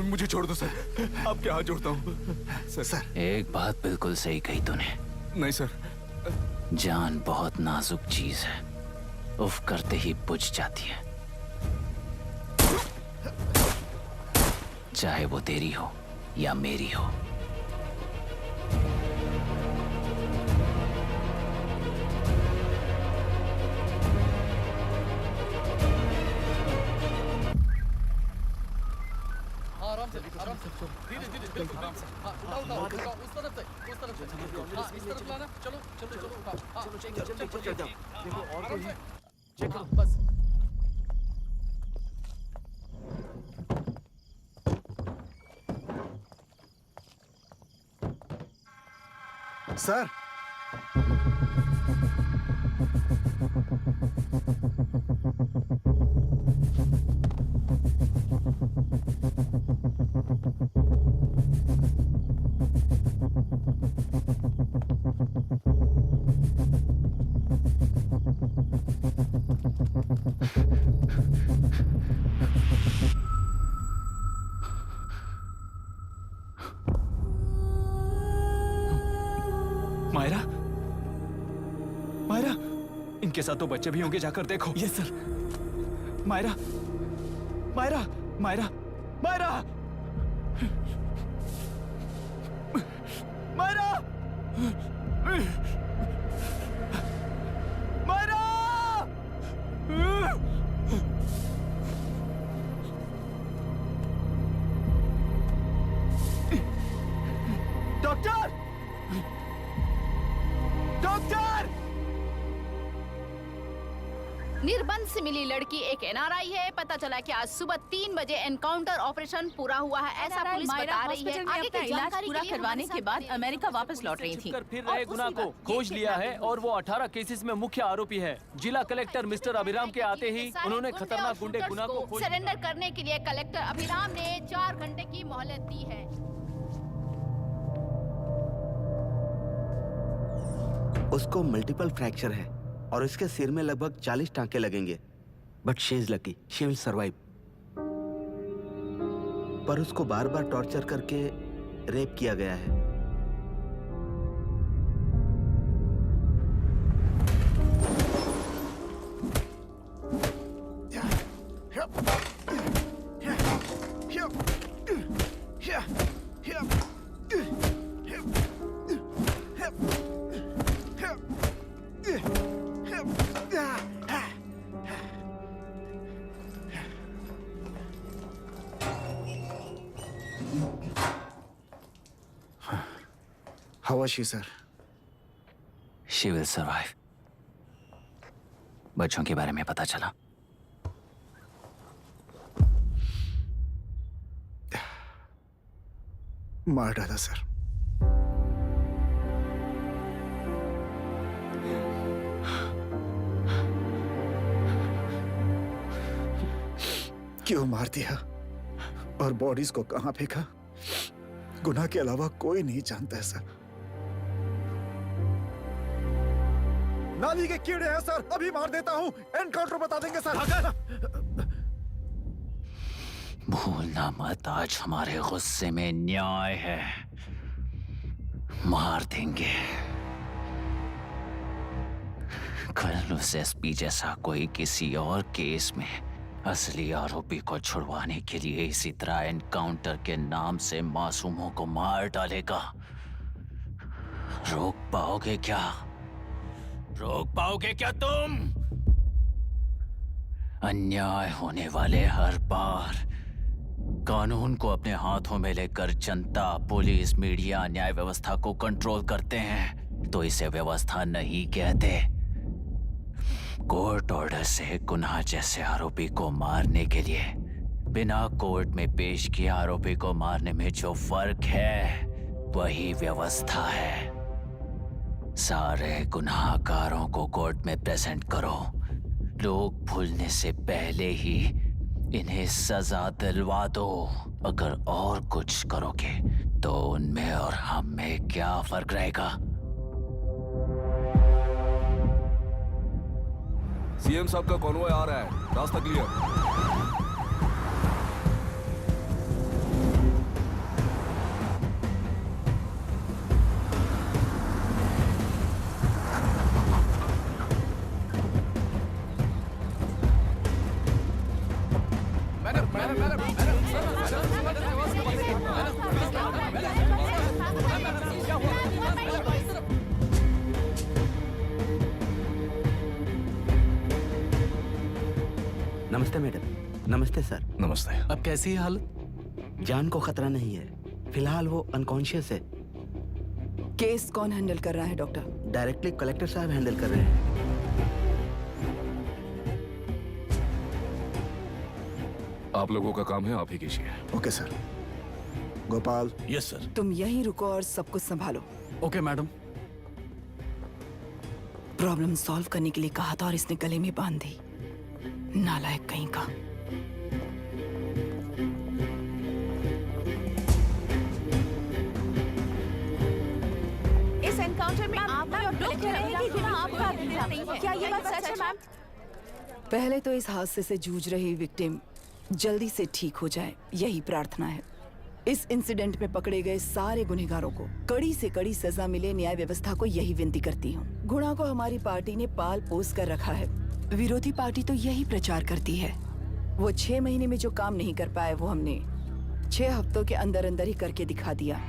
मुझे छोड़ दो सर, आपके हाथ जोड़ता हूँ सर। एक बात बिल्कुल सही कही तूने। नहीं सर। जान बहुत नाजुक चीज है, उफ करते ही बुझ जाती है, चाहे वो तेरी हो या मेरी हो। आराम से धीरे धीरे बिल्कुल आराम से। हाँ उठाओ उस तरफ से हाँ इस तरफ लाना। चलो चलो चलो उठाओ। हाँ चलो देखो और कोई चेक करो बस। सर मायरा, मायरा, इनके साथ तो बच्चे भी होंगे, जाकर देखो। Yes sir. Myra, Myra, Myra, Myra, Myra, Myra, doctor, doctor! Nirbandh से मिली लड़की एक एनआरआई है। पता चला कि आज सुबह 3 बजे एनकाउंटर ऑपरेशन पूरा हुआ है, ऐसा पुलिस बता रही है। आगे की जानकारी पूरा करवाने के बाद अमेरिका वापस लौट रही थी। फिर रहे गुना को खोज लिया है और वो 18 केसेस में मुख्य आरोपी है। जिला कलेक्टर मिस्टर अभिराम के आते ही उन्होंने खतरनाक गुंडे गुना को खोज सरेंडर करने के लिए कलेक्टर अभिराम ने 4 घंटे की मोहलत दी है। उसको मल्टीपल फ्रैक्चर है और उसके सिर में लगभग 40 टांके लगेंगे, but she is lucky, she will survive. पर उसको बार बार टॉर्चर करके रेप किया गया है। How was she, sir? She will survive. बच्चों के बारे में पता चला? मार डाला सर। क्यों मार दिया और बॉडीज को कहां फेंका, गुनाह के अलावा कोई नहीं जानता है सर। नाली के कीड़े हैं सर, अभी मार देता हूं, एनकाउंटर बता देंगे सर। भूलना मत, आज हमारे गुस्से में न्याय है, मार देंगे। कल उस एसपी जैसा कोई किसी और केस में असली आरोपी को छुड़वाने के लिए इसी तरह एनकाउंटर के नाम से मासूमों को मार डालेगा। रोक पाओगे क्या? रोक पाओगे क्या तुम? अन्याय होने वाले हर बार कानून को अपने हाथों में लेकर जनता, पुलिस, मीडिया, न्याय व्यवस्था को कंट्रोल करते हैं तो इसे व्यवस्था नहीं कहते। कोर्ट ऑर्डर से गुनाह जैसे आरोपी को मारने के लिए बिना कोर्ट में पेश किए आरोपी को मारने में जो फर्क है वही व्यवस्था है। सारे गुनाहगारों को कोर्ट में प्रेजेंट करो। लोग भूलने से पहले ही इन्हें सजा दिलवा दो। अगर और कुछ करोगे तो उनमें और हम में क्या फर्क रहेगा? सीएम साहब का कॉन्वॉय आ रहा है, रास्ता क्लियर। नमस्ते मैडम। नमस्ते सर। नमस्ते। अब कैसी है हालत? जान को खतरा नहीं है, फिलहाल वो अनकॉन्शियस है। केस कौन हैंडल कर रहा है डॉक्टर? डायरेक्टली कलेक्टर साहब हैंडल कर रहे हैं। आप लोगों का काम है, आप ही कीजिए। Okay sir. Gopal. Yes sir. तुम यहीं रुको और सब कुछ संभालो। Okay madam. प्रॉब्लम सॉल्व करने के लिए कहा था और इसने गले में बांध दी। नालायक कहीं का। इस एनकाउंटर में आप लोग कह रहे हैं कि गुनाह आपका नहीं है। क्या ये बात सच है मैम? पहले तो इस हादसे से जूझ रही विक्टिम जल्दी से ठीक हो जाए, यही प्रार्थना है। इस इंसिडेंट में पकड़े गए सारे गुनहगारों को कड़ी से कड़ी सजा मिले, न्याय व्यवस्था को यही विनती करती हूँ। गुणा को हमारी पार्टी ने पाल पोस कर रखा है। विरोधी पार्टी तो यही प्रचार करती है। वो 6 महीने में जो काम नहीं कर पाए वो हमने 6 हफ्तों के अंदर अंदर ही करके दिखा दिया।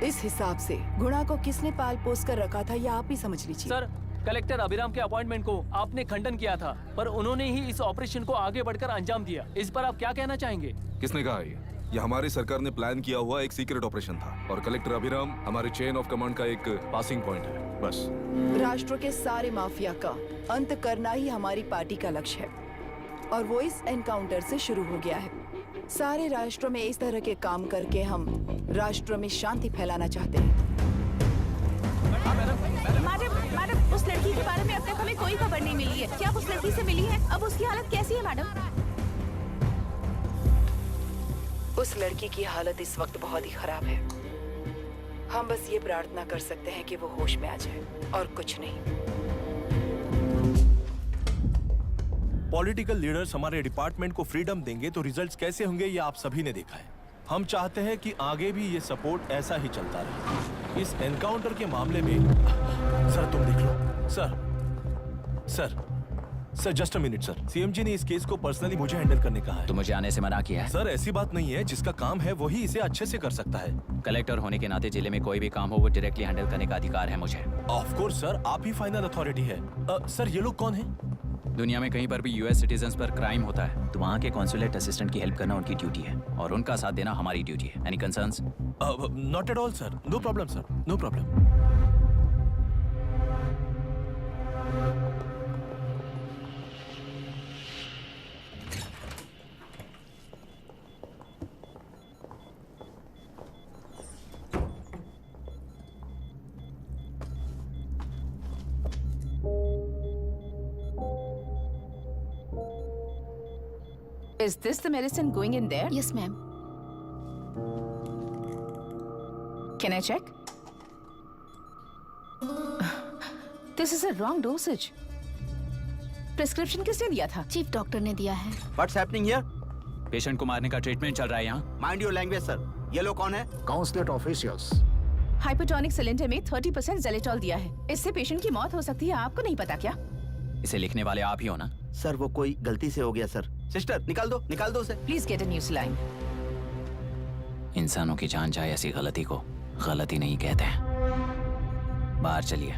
इस हिसाब से गुणा को किसने पाल पोस कर रखा था यह आप ही समझ लीजिए। सर, कलेक्टर अभिराम के अपॉइंटमेंट को आपने खंडन किया था, पर उन्होंने ही इस ऑपरेशन को आगे बढ़कर अंजाम दिया। इस पर आप क्या कहना चाहेंगे? किसने कहा ये हमारी सरकार ने प्लान किया हुआ एक सीक्रेट ऑपरेशन था और कलेक्टर अभिराम हमारे चेन ऑफ कमांड का एक पासिंग पॉइंट है, बस। राष्ट्र के सारे माफिया का अंत करना ही हमारी पार्टी का लक्ष्य है और वो इस एनकाउंटर से शुरू हो गया है। सारे राष्ट्रों में इस तरह के काम करके हम राष्ट्र में शांति फैलाना चाहते हैं। मैडम, उस लड़की के बारे में अब तक हमें कोई खबर नहीं मिली है। क्या उस लड़की से मिली है? अब उसकी हालत कैसी है मैडम? उस लड़की की हालत इस वक्त बहुत ही खराब है। हम बस ये प्रार्थना कर सकते हैं कि वो होश में आ जाए और कुछ नहीं। पॉलिटिकल लीडर्स हमारे डिपार्टमेंट को फ्रीडम देंगे तो रिजल्ट्स कैसे होंगे ये आप सभी ने देखा है। हम चाहते हैं कि आगे भी ये सपोर्ट ऐसा ही चलता रहे। इस एनकाउंटर के मामले में सर तुम देख लो। Sir just a minute sir. CM ji ने इस केस को पर्सनली मुझे हैंडल करने कहा है। तो मुझे आने से मना किया है। सर ऐसी बात नहीं है, जिसका काम है वही इसे अच्छे से कर सकता है। कलेक्टर होने के नाते जिले में कोई भी काम हो वो डायरेक्टली हैंडल करने का अधिकार है मुझे। ऑफ कोर्स सर, आप ही फाइनल अथॉरिटी है। सर ये लोग कौन हैं? दुनिया में कहीं पर भी यूएस सिटीजन्स पर क्राइम होता है तो वहाँ के कॉन्सुलेट असिस्टेंट की हेल्प करना उनकी ड्यूटी है और उनका साथ देना हमारी ड्यूटी है। Any concerns? Not at all sir, no problem sir, no problem. Is this the medicine going in there? Yes, ma'am. Can I check? This is a wrong dosage. Prescription किसने दिया था? चीफ डॉक्टर ने दिया है। What's happening here? Patient को मारने का treatment चल रहा है यहाँ। Mind your language, sir. ये लोग कौन है? Consulate officials. हाइपोटोनिक सिलेंडर में 30% जेलेटॉल दिया है। इससे पेशेंट की मौत हो सकती है, आपको नहीं पता क्या? इसे लिखने वाले आप ही हो ना? सर वो कोई गलती से हो गया सर। सिस्टर निकाल दो उसे। Please get a new saline. इंसानों की जान जाए ऐसी गलती को गलती नहीं कहते हैं। बाहर चलिए।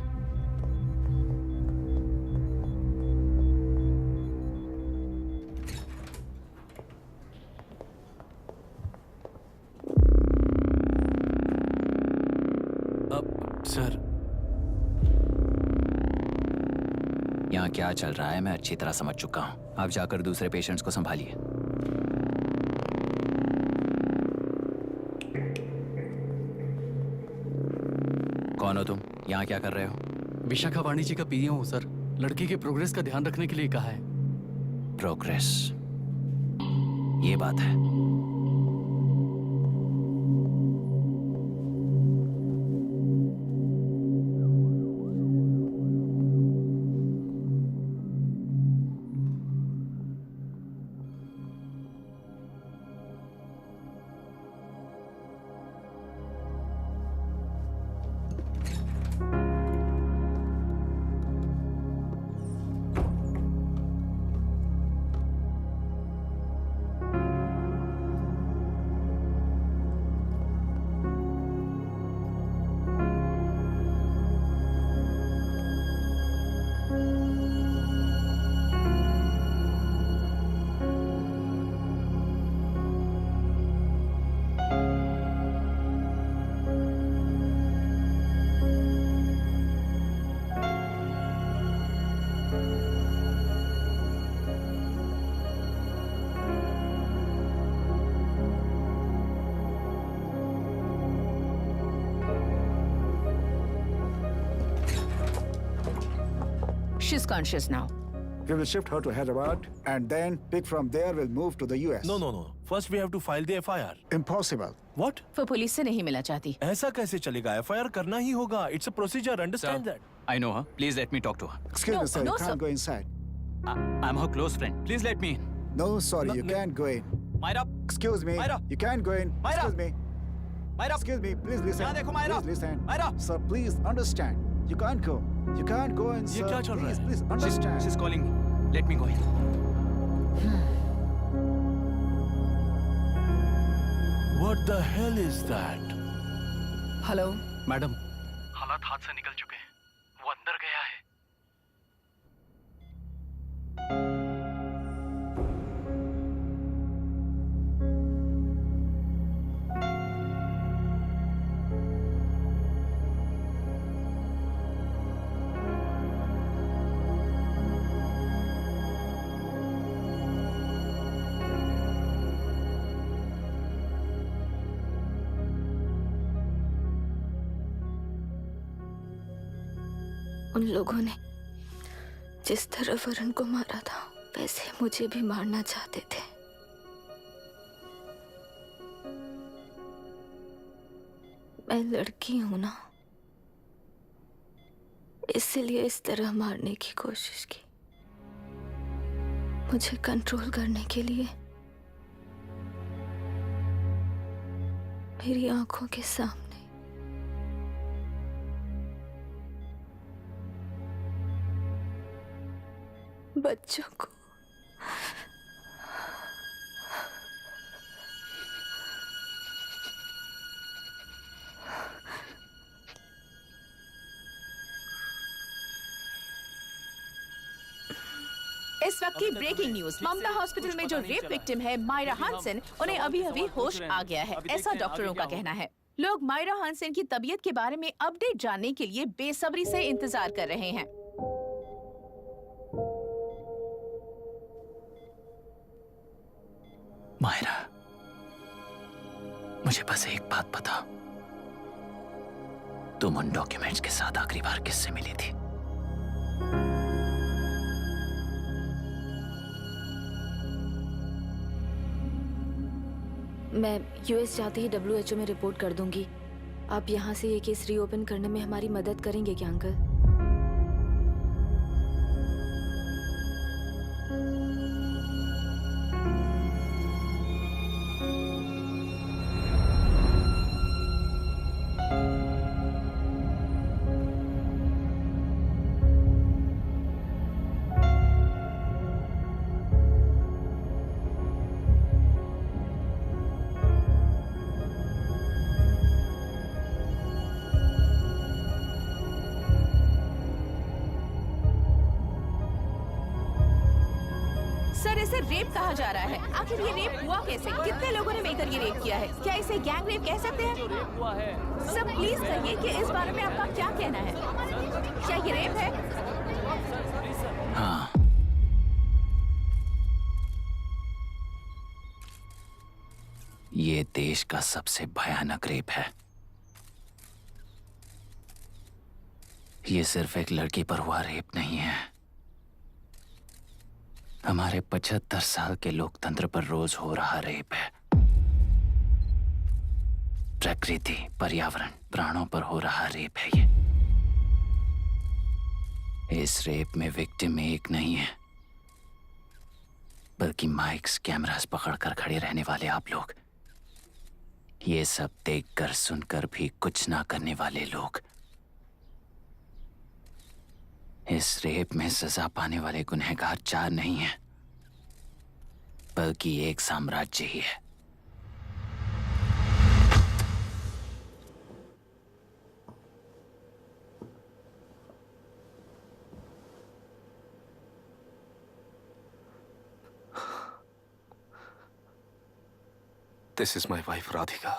सर, यहाँ क्या चल रहा है मैं अच्छी तरह समझ चुका हूँ। आप जाकर दूसरे पेशेंट्स को संभालिए। कौन हो तुम? यहाँ क्या कर रहे हो? विशाखा वाणी जी का पीएम हूँ सर। लड़की के प्रोग्रेस का ध्यान रखने के लिए कहा है। प्रोग्रेस, ये बात है। She's conscious now. We will shift her to Hyderabad and then pick from there. We'll move to the US. No. First we have to file the FIR. Impossible. What? वो पुलिस से नहीं मिलना चाहती। ऐसा कैसे चलेगा? FIR करना ही होगा. It's a procedure. Understand that? I know her. Please let me talk to her. Excuse me, sir. You can't go inside. I'm her close friend. Please let me in. No, sorry, you can't go in. Myra. Excuse me. Myra. You can't go in. Myra. Excuse me. Myra. Excuse me. Please listen. यहाँ देखो Myra. Please listen. Myra. Sir, please understand. You can't go. You can't go in, sir. ये क्या चल रहा है? Please understand. She's calling me. Let me go in. What the hell is that? Hello madam, हालात हाथ से निकल चुके हैं। वो अंदर गया है। उन लोगों ने जिस तरह वरुण को मारा था वैसे मुझे भी मारना चाहते थे। मैं लड़की हूं ना, इसलिए इस तरह मारने की कोशिश की। मुझे कंट्रोल करने के लिए मेरी आंखों के सामने बच्चों को इस वक्त की ब्रेकिंग न्यूज। ममता हॉस्पिटल में जो रेप विक्टिम है मायरा हानसन, उन्हें अभी अभी होश आ गया है, ऐसा डॉक्टरों का कहना है। लोग मायरा हानसन की तबीयत के बारे में अपडेट जानने के लिए बेसब्री से इंतजार कर रहे हैं। मायरा, मुझे बस एक बात बता, तुम उन डॉक्यूमेंट्स के साथ आखिरी बार किससे मिली थी? मैं यूएस जाते ही WHO में रिपोर्ट कर दूंगी। आप यहाँ से ये केस रीओपन करने में हमारी मदद करेंगे क्या अंकल? रेप कहा जा रहा है। आखिर ये रेप हुआ कैसे? कितने लोगों ने मिलकर ये रेप किया है? क्या इसे गैंग रेप कह सकते हैं? हुआ है। सब प्लीज कहिए कि इस बारे में आपका क्या कहना है? क्या ये रेप है? हाँ, ये देश का सबसे भयानक रेप है। ये सिर्फ एक लड़की पर हुआ रेप नहीं है। हमारे 75 साल के लोकतंत्र पर रोज हो रहा रेप है। प्रकृति, पर्यावरण, प्राणों पर हो रहा रेप है ये। इस रेप में विक्टिम एक नहीं है, बल्कि माइक्स, कैमरास पकड़कर खड़े रहने वाले आप लोग। ये सब देखकर सुनकर भी कुछ ना करने वाले लोग। इस रेप में सजा पाने वाले गुनहगार 4 नहीं हैं, बल्कि एक साम्राज्य ही है। This is my wife Radhika.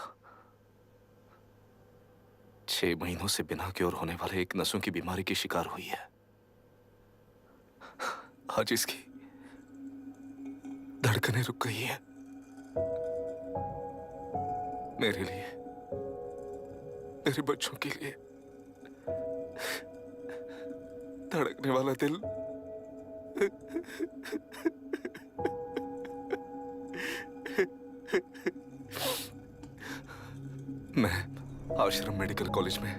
6 महीनों से बिना क्योर होने वाले एक नसों की बीमारी की शिकार हुई है। आज इसकी धड़कनें रुक गई है। मेरे लिए, मेरे बच्चों के लिए धड़कने वाला दिल मैं आश्रम मेडिकल कॉलेज में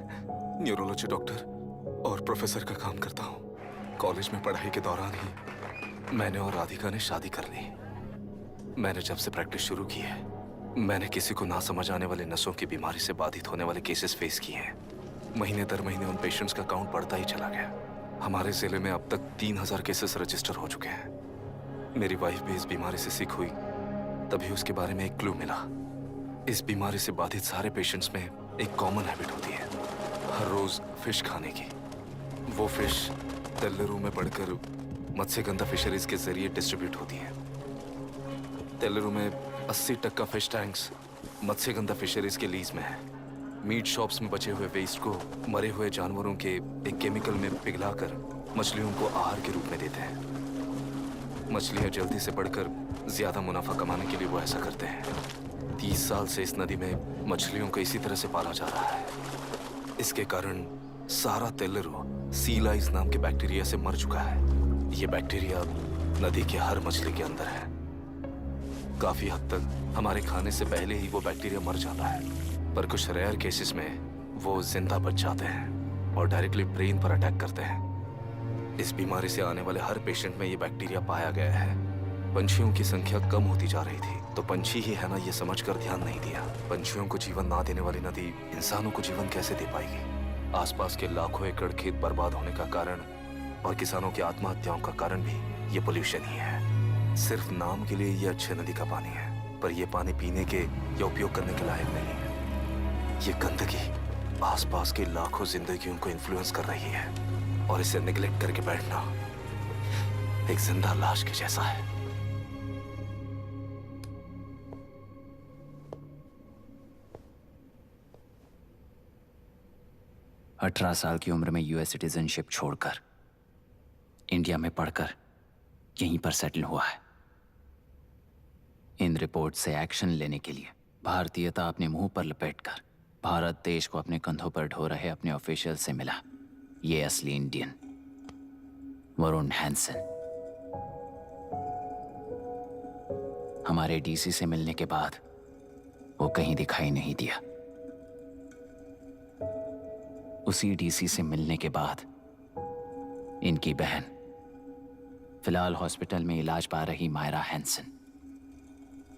न्यूरोलॉजी डॉक्टर और प्रोफेसर का काम करता हूँ। कॉलेज में पढ़ाई के दौरान ही मैंने और राधिका ने शादी कर ली। मैंने जब से प्रैक्टिस शुरू की है, मैंने किसी को ना समझ आने वाले नसों की बीमारी से बाधित होने वाले केसेस फेस किए हैं। महीने दर महीने उन पेशेंट्स का काउंट बढ़ता ही चला गया। हमारे जिले में अब तक 3000 केसेस रजिस्टर हो चुके हैं। मेरी वाइफ भी इस बीमारी से सिक हुई, तभी उसके बारे में एक क्लू मिला। इस बीमारी से बाधित सारे पेशेंट्स में एक कॉमन हैबिट होती है, हर रोज फिश खाने की। वो फिश तेल्लेरू में बढ़कर मत्स्यगंधा फिशरीज के जरिए डिस्ट्रीब्यूट होती है। तेल्लेरू में 80% फिश टैंक्स मत्स्यगंधा फिशरीज के लीज में है। मीट शॉप्स में बचे हुए वेस्ट को मरे हुए जानवरों के एक केमिकल में पिघलाकर मछलियों को आहार के रूप में देते हैं। मछलियां जल्दी से बढ़कर ज्यादा मुनाफा कमाने के लिए वो ऐसा करते हैं। 30 साल से इस नदी में मछलियों को इसी तरह से पाला जा रहा है। इसके कारण सारा तेल्लेरू सी लाइस नाम के बैक्टीरिया से मर चुका है। ये बैक्टीरिया नदी के हर मछली के अंदर है। काफी हद तक हमारे खाने से पहले ही वो बैक्टीरिया मर जाता है, पर कुछ रेयर केसेस में वो जिंदा बच जाते हैं और डायरेक्टली ब्रेन पर अटैक करते हैं। इस बीमारी से आने वाले हर पेशेंट में ये बैक्टीरिया पाया गया है। पंछियों की संख्या कम होती जा रही थी, तो पंछी ही है ना ये समझकर ध्यान नहीं दिया। पंछियों को जीवन ना देने वाली नदी इंसानों को जीवन कैसे दे पाएगी? आसपास के लाखों एकड़ खेत बर्बाद होने का कारण और किसानों की आत्महत्याओं का कारण भी ये पोल्यूशन ही है। सिर्फ नाम के लिए ये अच्छे नदी का पानी है, पर ये पानी पीने के या उपयोग करने के लायक नहीं है। ये गंदगी आसपास के लाखों जिंदगियों को इन्फ्लुएंस कर रही है और इसे निगलेक्ट करके बैठना एक जिंदा लाश के जैसा है। अठारह साल की उम्र में यूएस सिटीजनशिप छोड़कर इंडिया में पढ़कर यहीं पर सेटल हुआ है। इन रिपोर्ट से एक्शन लेने के लिए भारतीयता अपने मुंह पर लपेटकर भारत देश को अपने कंधों पर ढो रहे अपने ऑफिशियल से मिला ये असली इंडियन वरुण हैंसन। हमारे डीसी से मिलने के बाद वो कहीं दिखाई नहीं दिया। उसी डीसी से मिलने के बाद इनकी बहन, फिलहाल हॉस्पिटल में इलाज पा रही मायरा हैंसन,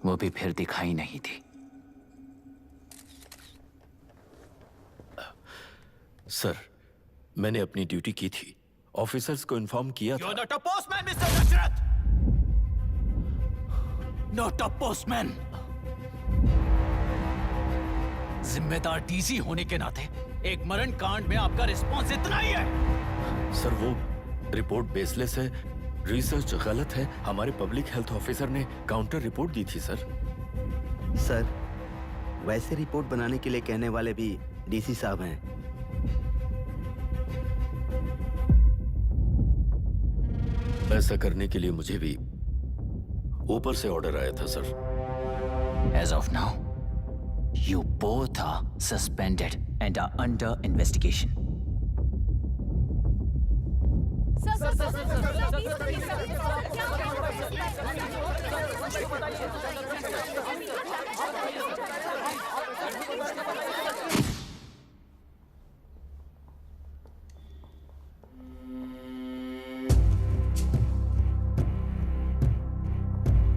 वो भी फिर दिखाई नहीं दी। सर, मैंने अपनी ड्यूटी की थी। ऑफिसर्स को इन्फॉर्म किया था। You're not a postman, Mr. Dashrath! Not a postman! जिम्मेदार डीसी होने के नाते एक मरण कांड में आपका रिस्पॉन्स इतना ही है। सर, वो रिपोर्ट बेसलेस है। रिसर्च गलत है। हमारे पब्लिक हेल्थ ऑफिसर ने काउंटर रिपोर्ट दी थी सर। सर, वैसे रिपोर्ट बनाने के लिए कहने वाले भी डीसी साहब हैं। ऐसा करने के लिए मुझे भी ऊपर से ऑर्डर आया था sir. As of now, you both are suspended and are under investigation.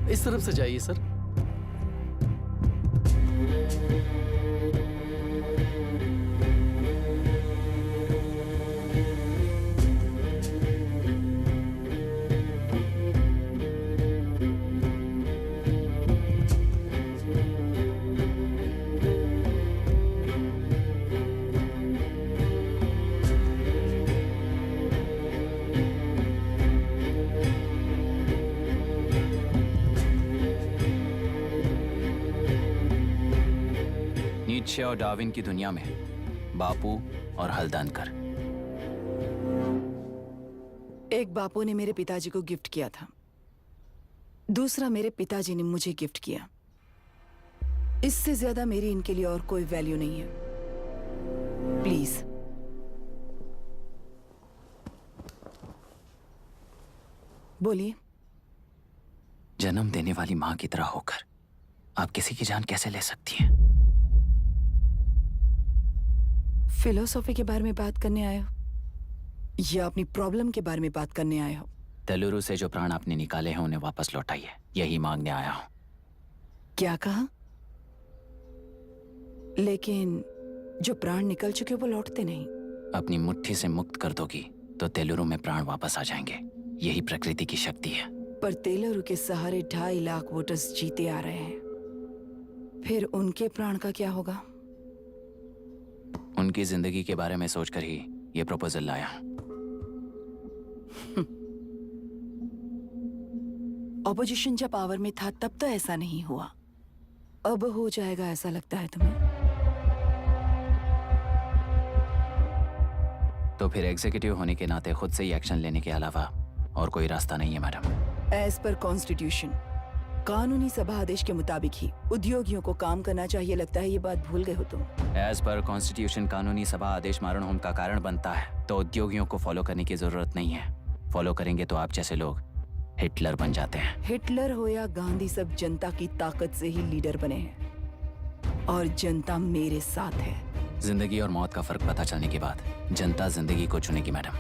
इस तरफ से जाइए सर। नीत्शे और डार्विन की दुनिया में बापू और हल्दानकर। एक बापू ने मेरे पिताजी को गिफ्ट किया था, दूसरा मेरे पिताजी ने मुझे गिफ्ट किया। इससे ज्यादा मेरी इनके लिए और कोई वैल्यू नहीं है। प्लीज बोलिए। जन्म देने वाली मां की तरह होकर आप किसी की जान कैसे ले सकती हैं? फिलोसॉफी के बारे में बात करने आए हो या अपनी प्रॉब्लम के बारे में बात करने आए हो? तेलुरु से जो प्राण आपने निकाले हैं उन्हें वापस लौटाइए, यही मांगने आया हूं। क्या कहा? लेकिन जो प्राण निकल चुके वो लौटते नहीं। अपनी मुट्ठी से मुक्त कर दोगी तो तेलुरु में प्राण वापस आ जाएंगे। यही प्रकृति की शक्ति है। पर तेलुरु के सहारे 2.5 लाख वोटर्स जीते आ रहे हैं, फिर उनके प्राण का क्या होगा? उनकी जिंदगी के बारे में सोचकर ही ये प्रपोजल लाया। ऑपोजिशन जब पावर में था तब तो ऐसा नहीं हुआ, अब हो जाएगा ऐसा लगता है तुम्हें? तो फिर एग्जीक्यूटिव होने के नाते खुद से ही एक्शन लेने के अलावा और कोई रास्ता नहीं है मैडम। एज पर कॉन्स्टिट्यूशन, कानूनी सभा आदेश के मुताबिक ही उद्योगियों को काम करना चाहिए। लगता है ये बात भूल गए हो तुम। एज पर कॉन्स्टिट्यूशन कानूनी सभा आदेश मारण होम का कारण बनता है, तो उद्योगियों को फॉलो करने की जरूरत नहीं है। फॉलो करेंगे तो आप जैसे लोग हिटलर बन जाते हैं। हिटलर हो या गांधी, सब जनता की ताकत से ही लीडर बने हैं और जनता मेरे साथ है। जिंदगी और मौत का फर्क पता चलने के बाद जनता जिंदगी को चुनेगी मैडम,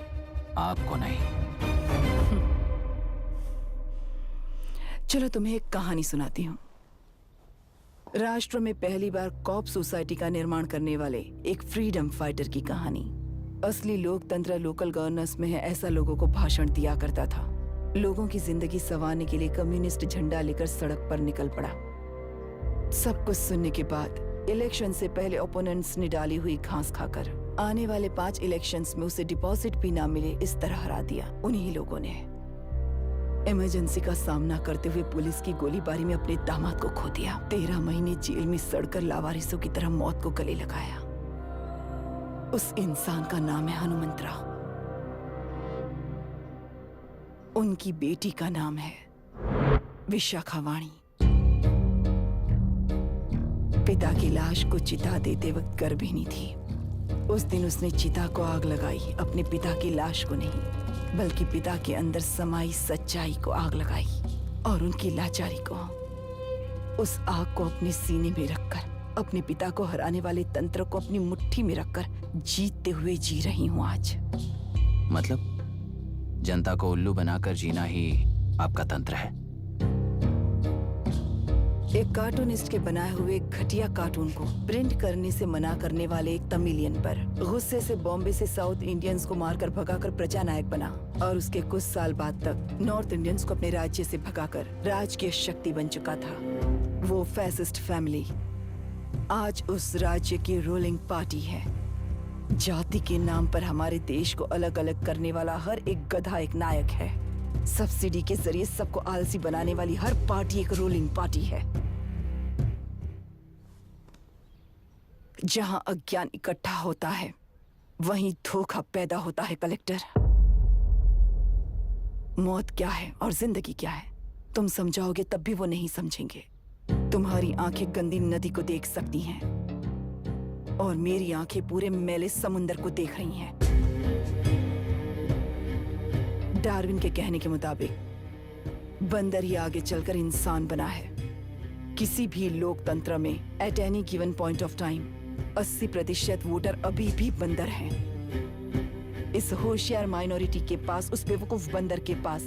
आपको नहीं। चलो तुम्हें एक कहानी सुनाती हूँ। राष्ट्र में पहली बार कॉप सोसाइटी का निर्माण करने वाले एक फ्रीडम फाइटर की कहानी। असली लोकतंत्र लोकल गवर्नेंस में है, ऐसा लोगों को भाषण दिया करता था। लोगों की जिंदगी संवारने के लिए कम्युनिस्ट झंडा लेकर सड़क पर निकल पड़ा। सब कुछ सुनने के बाद इलेक्शन से पहले ओपोनेंट्स ने डाली हुई घास खाकर आने वाले 5 इलेक्शंस में उसे डिपॉजिट भी ना मिले, इस तरह हरा दिया। उन्हीं लोगों ने इमरजेंसी का सामना करते हुए पुलिस की गोलीबारी में अपने दामाद को खो दिया। 13 महीने जेल में सड़कर लावारिसों की तरह मौत को गले लगाया। उस इंसान का नाम है हनुमंतरा। उनकी बेटी का नाम है विशाखावाणी। पिता की लाश को चिता देते वक्त गर्भिणी थी। उस दिन उसने चिता को आग लगाई, अपने पिता की लाश को नहीं, बल्कि पिता के अंदर समाई सच्चाई को आग लगाई और उनकी लाचारी को। उस आग को अपने सीने में रखकर अपने पिता को हराने वाले तंत्र को अपनी मुट्ठी में रखकर जीतते हुए जी रही हूँ आज। मतलब जनता को उल्लू बनाकर जीना ही आपका तंत्र है? एक कार्टूनिस्ट के बनाए हुए एक घटिया कार्टून को प्रिंट करने से मना करने वाले एक तमिलियन पर गुस्से से बॉम्बे से साउथ इंडियंस को मारकर भगाकर प्रजानायक बना और उसके कुछ साल बाद तक नॉर्थ इंडियंस को अपने राज्य से भगाकर राजकीय शक्ति बन चुका था। वो फैसिस्ट फैमिली आज उस राज्य की रूलिंग पार्टी है। जाति के नाम पर हमारे देश को अलग अलग करने वाला हर एक गधा एक नायक है। सब्सिडी के जरिए सबको आलसी बनाने वाली हर पार्टी एक रूलिंग पार्टी है। जहां अज्ञान इकट्ठा होता है वहीं धोखा पैदा होता है। कलेक्टर, मौत क्या है और जिंदगी क्या है तुम समझाओगे तब भी वो नहीं समझेंगे। तुम्हारी आंखें गंदी नदी को देख सकती हैं और मेरी आंखें पूरे मैले समुंदर को देख रही हैं। डार्विन के कहने के मुताबिक बंदर ही आगे चलकर इंसान बना है। किसी भी लोकतंत्र में at any given point of time 80% voter अभी भी बंदर हैं। इस होशियार माइनॉरिटी के पास, उस बेवकूफ बंदर के पास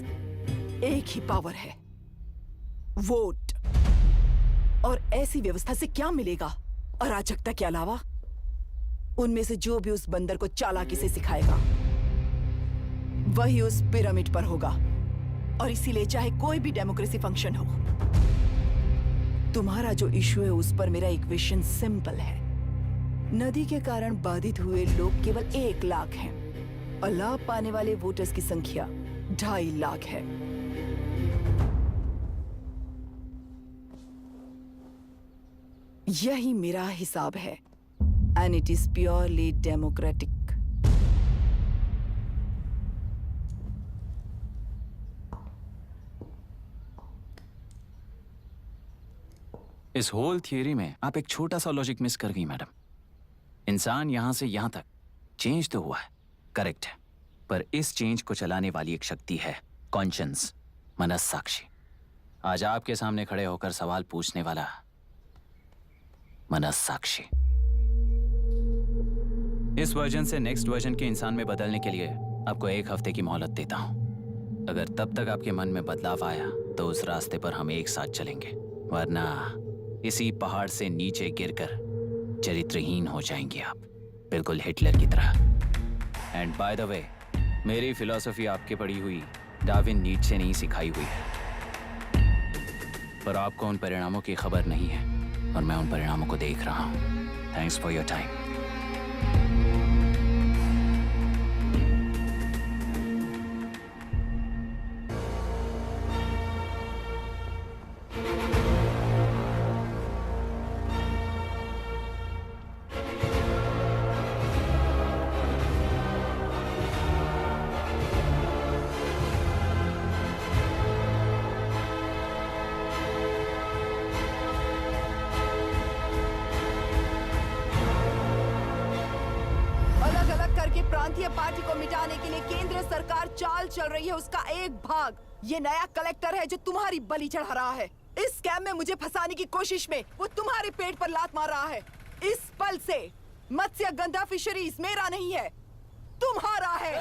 एक ही पावर है, वोट। और ऐसी व्यवस्था से क्या मिलेगा अराजकता के अलावा? उनमें से जो भी उस बंदर को चालाकी से सिखाएगा वही उस पिरामिड पर होगा। और इसीलिए चाहे कोई भी डेमोक्रेसी फंक्शन हो, तुम्हारा जो इशू है उस पर मेरा इक्वेशन सिंपल है। नदी के कारण बाधित हुए लोग केवल 1 लाख हैं और लाभ पाने वाले वोटर्स की संख्या 2.5 लाख है। यही मेरा हिसाब है and it is purely democratic. इस होल थियरी में आप एक छोटा सा लॉजिक मिस कर गई मैडम। इंसान यहां से यहां तक चेंज तो हुआ है, करेक्ट है, पर इस चेंज को चलाने वाली एक शक्ति है, कॉन्शियंस, मनस्साक्षी। आज आपके सामने खड़े होकर सवाल पूछने वाला मनस्साक्षी। इस वर्जन से नेक्स्ट वर्जन के इंसान में बदलने के लिए आपको 1 हफ्ते की मोहलत देता हूं। अगर तब तक आपके मन में बदलाव आया तो उस रास्ते पर हम एक साथ चलेंगे, वरना इसी पहाड़ से नीचे गिरकर चरित्रहीन हो जाएंगे आप, बिल्कुल हिटलर की तरह। एंड बाय द वे, मेरी फिलॉसफी आपके पढ़ी हुई डार्विन नीचे नहीं सिखाई हुई है, पर आपको उन परिणामों की खबर नहीं है और मैं उन परिणामों को देख रहा हूं। Thanks for your time. प्रांतीय पार्टी को मिटाने के लिए केंद्र सरकार चाल चल रही है। उसका एक भाग ये नया कलेक्टर है जो तुम्हारी बलि चढ़ा रहा है। इस स्कैम में मुझे फंसाने की कोशिश में वो तुम्हारे पेट पर लात मार रहा है। इस पल से मत्स्य गंधा फिशरीज मेरा नहीं है, तुम्हारा है।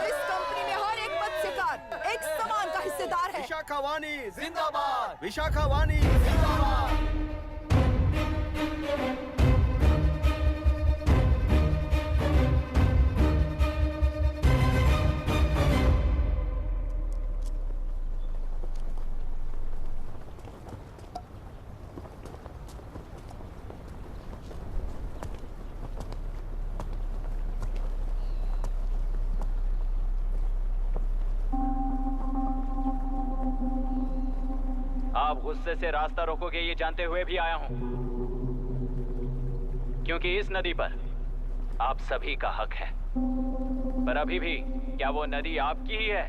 इस कंपनी में हर एक मत्स्यकार एक समान का हिस्सेदार है। विशाखावाणी जिंदाबाद, विशाखावाणी जिंदाबाद। आप गुस्से से रास्ता रोकोगे ये जानते हुए भी आया हूं, क्योंकि इस नदी पर आप सभी का हक है। पर अभी भी क्या वो नदी आपकी ही है?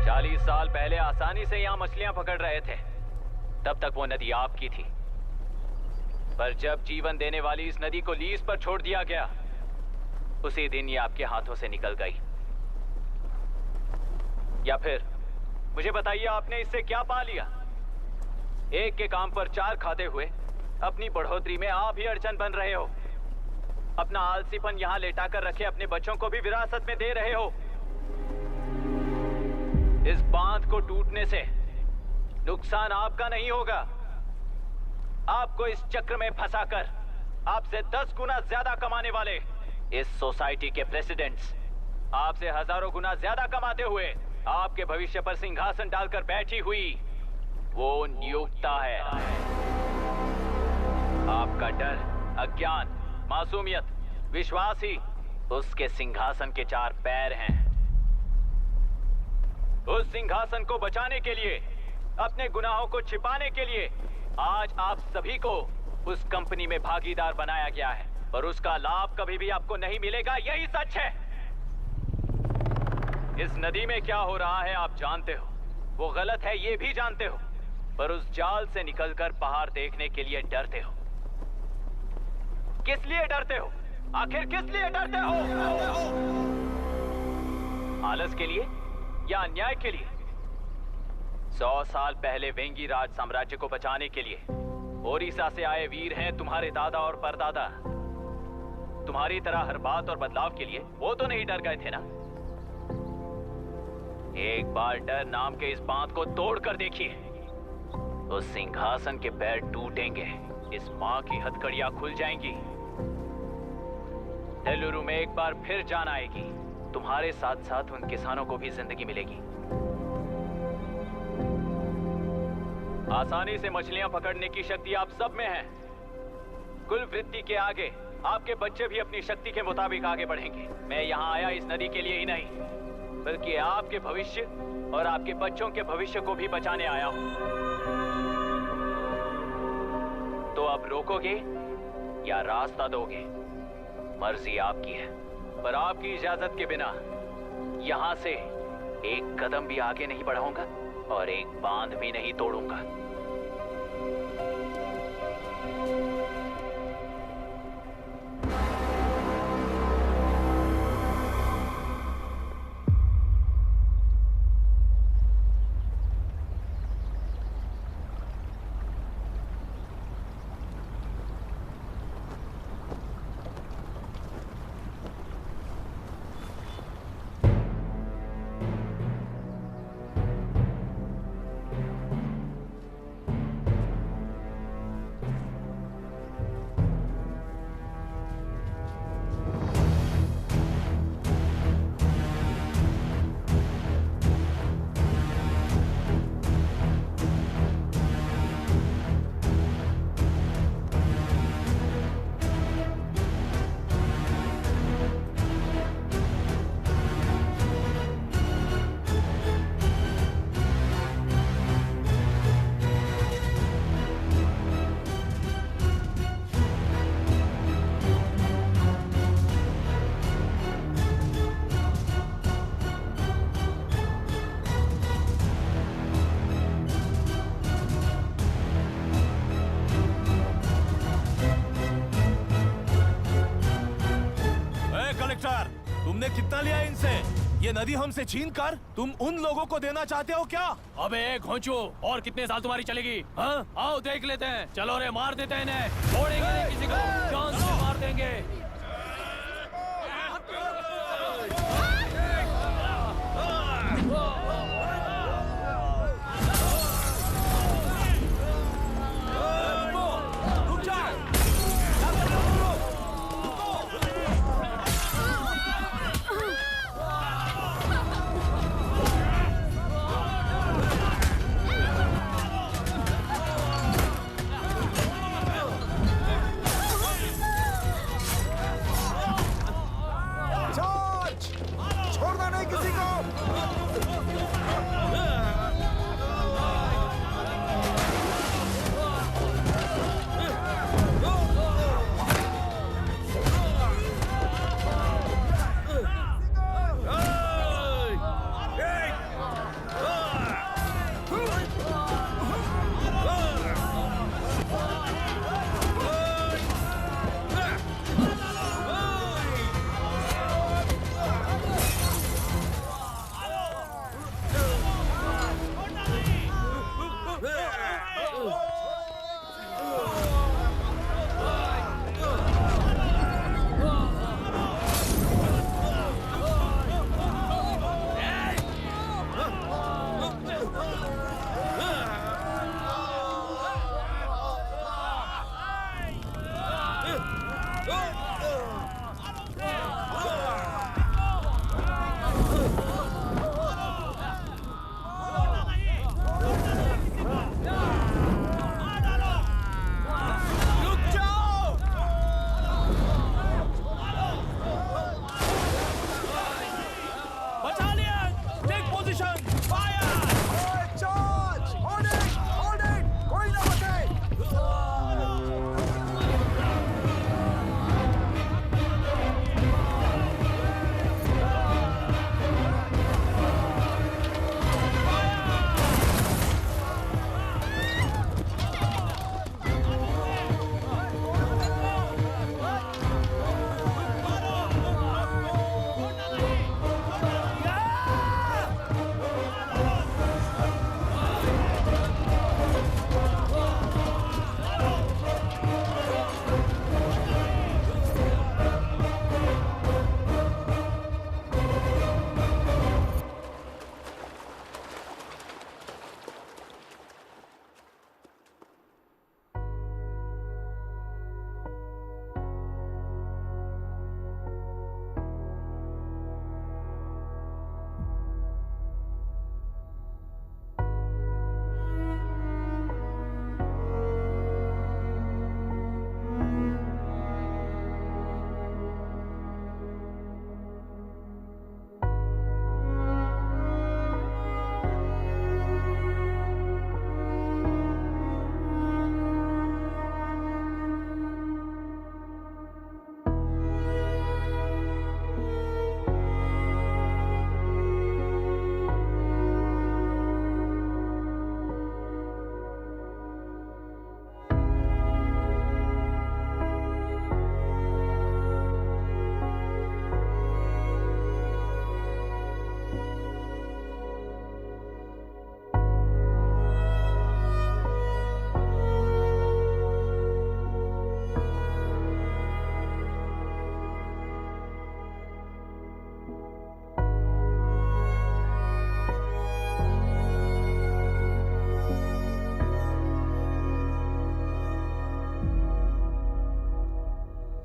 40 साल पहले आसानी से यहां मछलियां पकड़ रहे थे, तब तक वो नदी आपकी थी। पर जब जीवन देने वाली इस नदी को लीज पर छोड़ दिया गया, उसी दिन ये आपके हाथों से निकल गई। या फिर मुझे बताइए, आपने इससे क्या पा लिया? एक के काम पर 4 खाते हुए अपनी बढ़ोतरी में आप ही अड़चन बन रहे हो। अपना आलसीपन यहां लेटा कर रखे अपने बच्चों को भी विरासत में दे रहे हो। इस बांध को टूटने से नुकसान आपका नहीं होगा, आपको इस चक्र में फंसाकर आपसे 10 गुना ज्यादा कमाने वाले इस सोसाइटी के प्रेसिडेंट्स आपसे हजारों गुना ज्यादा कमाते हुए आपके भविष्य पर सिंहासन डालकर बैठी हुई वो नियोक्ता है। आपका डर, अज्ञान, मासूमियत, विश्वास ही उसके सिंहासन के 4 पैर हैं। उस सिंहासन को बचाने के लिए, अपने गुनाहों को छिपाने के लिए आज आप सभी को उस कंपनी में भागीदार बनाया गया है और उसका लाभ कभी भी आपको नहीं मिलेगा। यही सच है। इस नदी में क्या हो रहा है आप जानते हो, वो गलत है ये भी जानते हो, पर उस जाल से निकलकर पहाड़ देखने के लिए डरते हो। किस लिए डरते हो? आखिर किस लिए डरते हो? आलस के लिए या अन्याय के लिए? 100 साल पहले वेंगी राज साम्राज्य को बचाने के लिए ओडिशा से आए वीर हैं तुम्हारे दादा और परदादा। तुम्हारी तरह हर बात और बदलाव के लिए वो तो नहीं डर गए थे ना। एक बार डर नाम के इस बांध को तोड़ कर देखिए, उस सिंहासन के पैर टूटेंगे, इस मां की हथकड़ियां खुल जाएंगी, नेल्लूरू में एक बार फिर जान आएगी। तुम्हारे साथ साथ उन किसानों को भी जिंदगी मिलेगी। आसानी से मछलियां पकड़ने की शक्ति आप सब में है। कुल वृत्ति के आगे आपके बच्चे भी अपनी शक्ति के मुताबिक आगे बढ़ेंगे। मैं यहाँ आया इस नदी के लिए ही नहीं, बल्कि आपके भविष्य और आपके बच्चों के भविष्य को भी बचाने आया हूं। तो अब रोकोगे या रास्ता दोगे, मर्जी आपकी है, पर आपकी इजाजत के बिना यहां से एक कदम भी आगे नहीं बढ़ाऊंगा और एक बांध भी नहीं तोड़ूंगा। तुमने कितना लिया इनसे? ये नदी हमसे छीन कर तुम उन लोगों को देना चाहते हो क्या? अबे घोंचू, और कितने साल तुम्हारी चलेगी? हाँ, आओ देख लेते हैं। चलो रे, मार देते हैं इन्हें। छोड़ेंगे नहीं किसी को, जान से मार देंगे।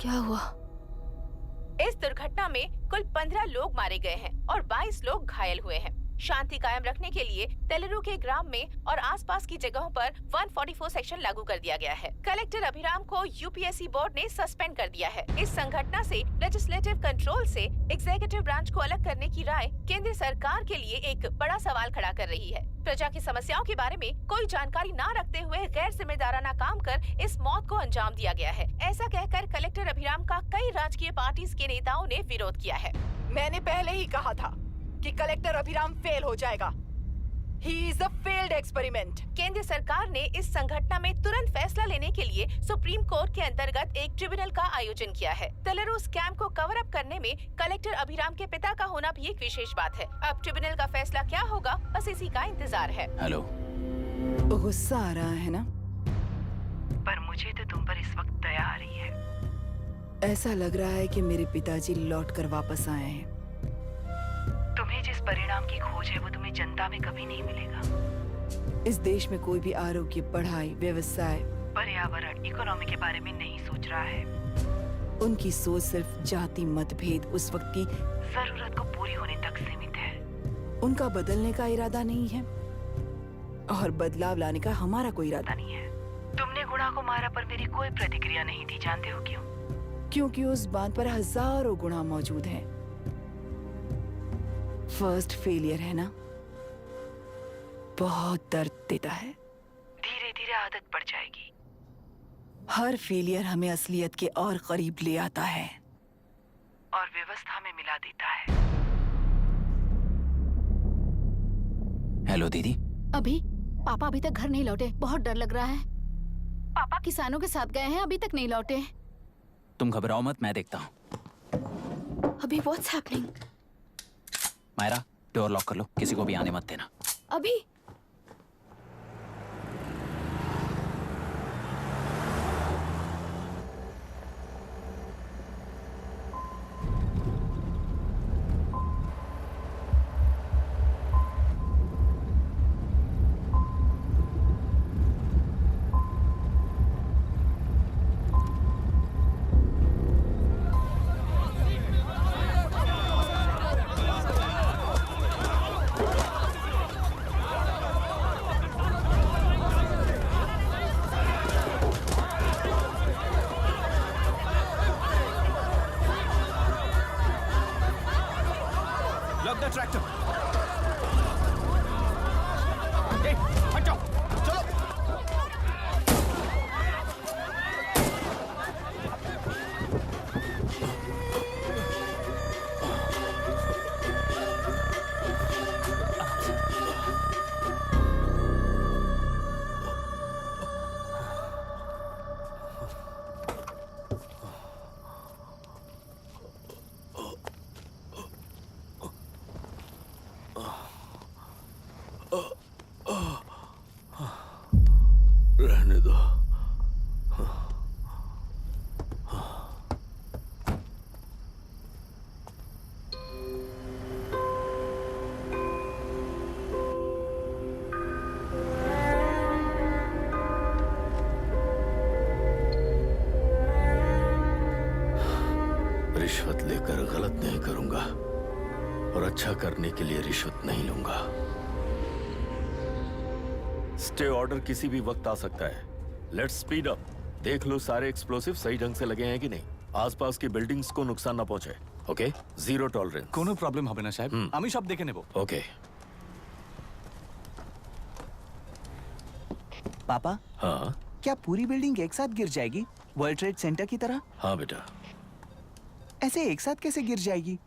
क्या हुआ? इस दुर्घटना में कुल 15 लोग मारे गए हैं और 22 लोग घायल हुए हैं। शांति कायम रखने के लिए तेलुरु के ग्राम में और आसपास की जगहों पर 144 सेक्शन लागू कर दिया गया है। कलेक्टर अभिराम को यूपीएससी बोर्ड ने सस्पेंड कर दिया है। इस संघटना से लेजिस्लेटिव कंट्रोल से एग्जीक्यूटिव ब्रांच को अलग करने की राय केंद्र सरकार के लिए एक बड़ा सवाल खड़ा कर रही है। प्रजा की समस्याओं के बारे में कोई जानकारी न रखते हुए गैर जिम्मेदाराना काम कर इस मौत को अंजाम दिया गया है। ऐसा कहकर कलेक्टर अभिराम का कई राजकीय पार्टी के नेताओं ने विरोध किया है। मैंने पहले ही कहा था कि कलेक्टर अभिराम फेल हो जाएगा। He is a failed experiment. केंद्र सरकार ने इस संघटना में तुरंत फैसला लेने के लिए सुप्रीम कोर्ट के अंतर्गत एक ट्रिब्यूनल का आयोजन किया है। तेलुरु स्कैम को कवर अप करने में कलेक्टर अभिराम के पिता का होना भी एक विशेष बात है। अब ट्रिब्यूनल का फैसला क्या होगा, बस इसी का इंतजार है। हेलो, गुस्सा आ रहा है ना? पर मुझे तो तुम पर इस वक्त दया आ रही है। ऐसा लग रहा है कि मेरे पिताजी लौट कर वापस आए हैं। तुम्हें जिस परिणाम की खोज है वो तुम्हें जनता में कभी नहीं मिलेगा। इस देश में कोई भी आरोग्य, पढ़ाई, व्यवसाय, पर्यावरण, इकोनॉमी के बारे में नहीं सोच रहा है। उनकी सोच सिर्फ जाति मतभेद उस वक्त की जरूरत को पूरी होने तक सीमित है। उनका बदलने का इरादा नहीं है और बदलाव लाने का हमारा कोई इरादा नहीं है। तुमने गुणा को मारा पर मेरी कोई प्रतिक्रिया नहीं दी, जानते हो क्यों? क्योंकि उस बात पर हजारों गुणा मौजूद हैं। फर्स्ट फेलियर है ना, बहुत दर्द देता है। धीरे धीरे आदत पड़ जाएगी। हर फेलियर हमें असलियत के और करीब ले आता है और व्यवस्था में मिला देता है। हेलो दीदी। अभी पापा अभी तक घर नहीं लौटे, बहुत डर लग रहा है। पापा किसानों के साथ गए हैं, अभी तक नहीं लौटे। तुम घबराओ मत, मैं देखता हूँ। अभी what's happening? Myra, door lock कर लो, किसी को भी आने मत देना। अभी रहने दो। रिश्वत लेकर गलत नहीं करूंगा और अच्छा करने के लिए रिश्वत नहीं लूंगा। स्टे ऑर्डर किसी भी वक्त आ सकता है। Let's speed up. देख लो सारे एक्सप्लोसिव सही ढंग से लगे हैं कि नहीं। आसपास की बिल्डिंग्स को नुकसान ना पहुंचे। Okay, zero tolerance. कोनो प्रॉब्लम হবে না সাহেব, আমি সব দেখে নেব। ओके। पापा, हाँ क्या पूरी बिल्डिंग एक साथ गिर जाएगी, वर्ल्ड ट्रेड सेंटर की तरह? हाँ बेटा। ऐसे एक साथ कैसे गिर जाएगी?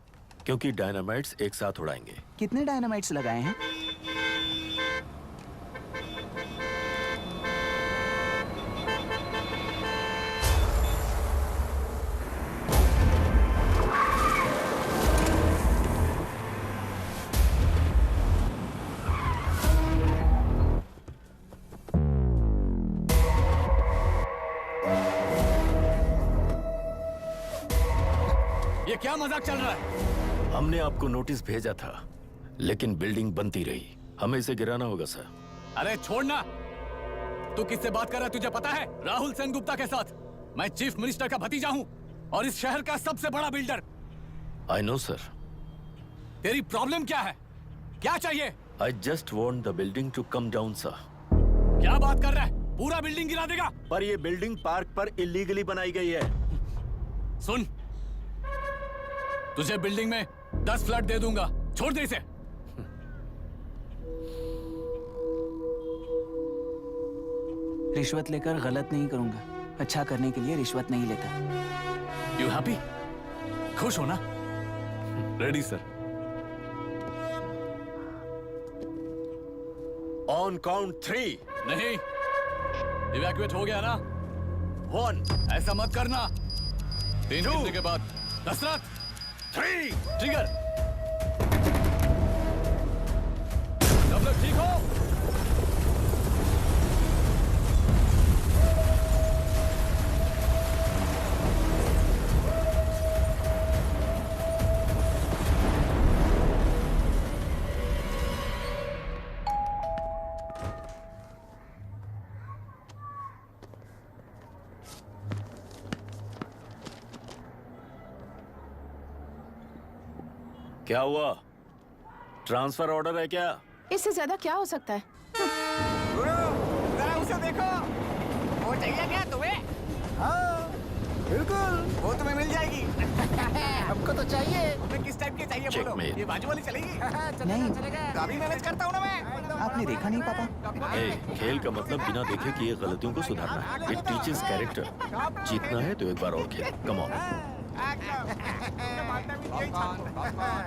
क्योंकि डायनामाइट्स एक साथ उड़ाएंगे। कितने डायनामाइट्स लगाए हैं? ये क्या मजाक चल रहा है? हमने आपको नोटिस भेजा था, लेकिन बिल्डिंग बनती रही। हमें इसे गिराना होगा सर। अरे छोड़ना। तू किससे बात कर रहा है तुझे पता है? राहुल सेनगुप्ता के साथ। मैं चीफ मिनिस्टर का भतीजा हूँ और इस शहर का सबसे बड़ा बिल्डर। I know sir. तेरी प्रॉब्लम क्या है? क्या चाहिए? I just want the building to come down sir. क्या बात कर रहा है? पूरा बिल्डिंग गिरा देगा? पर ये बिल्डिंग पार्क पर इलीगली बनाई गई है। सुन, तुझे बिल्डिंग में 10 फ्लैट दे दूंगा, छोड़ दे इसे। रिश्वत लेकर गलत नहीं करूंगा। अच्छा करने के लिए रिश्वत नहीं लेता। You happy? खुश हो ना? Ready sir. On count 3। नहीं, इवैक्यूएट हो गया ना? 1। ऐसा मत करना। 3 गिनने के बाद दशरथ 3 ट्रिगर। सब लोग ठीक हो? क्या हुआ? ट्रांसफर ऑर्डर है क्या? इससे ज्यादा क्या हो सकता है? जरा उसे देखो, वो चाहिए क्या तुम्हें? हाँ, बिल्कुल, वो तुम्हें मिल जाएगी। हमको तो चाहिए। तुम्हें किस टाइप की चाहिए बोलो? Checkmate। ये बाजू वाली चलेगी? नहीं। तो अभी मैनेज करता हूँ ना मैं। आपने देखा नहीं पापा? खेल का मतलब बिना देखे किए गलतियों को सुधारना है। It teaches character. जीतना है तो एक बार और खेल। Come on.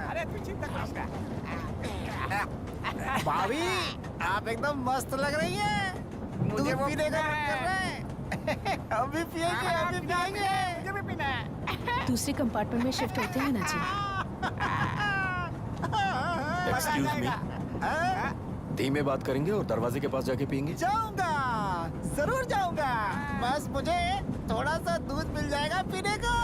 अरे तू चिंता मत कर। भाभी, आप एकदम मस्त लग रही हैं। मुझे वो पीने का मन कर रहा है। अभी पिएंगे, अभी पिएंगे। मुझे भी पीना है। दूसरे कंपार्टमेंट में शिफ्ट होते हैं ना जी। Excuse me. धीमे बात करेंगे और दरवाजे के पास जाके पियेंगे। जाऊंगा, जरूर जाऊंगा। बस मुझे थोड़ा सा दूध मिल जाएगा पीने को।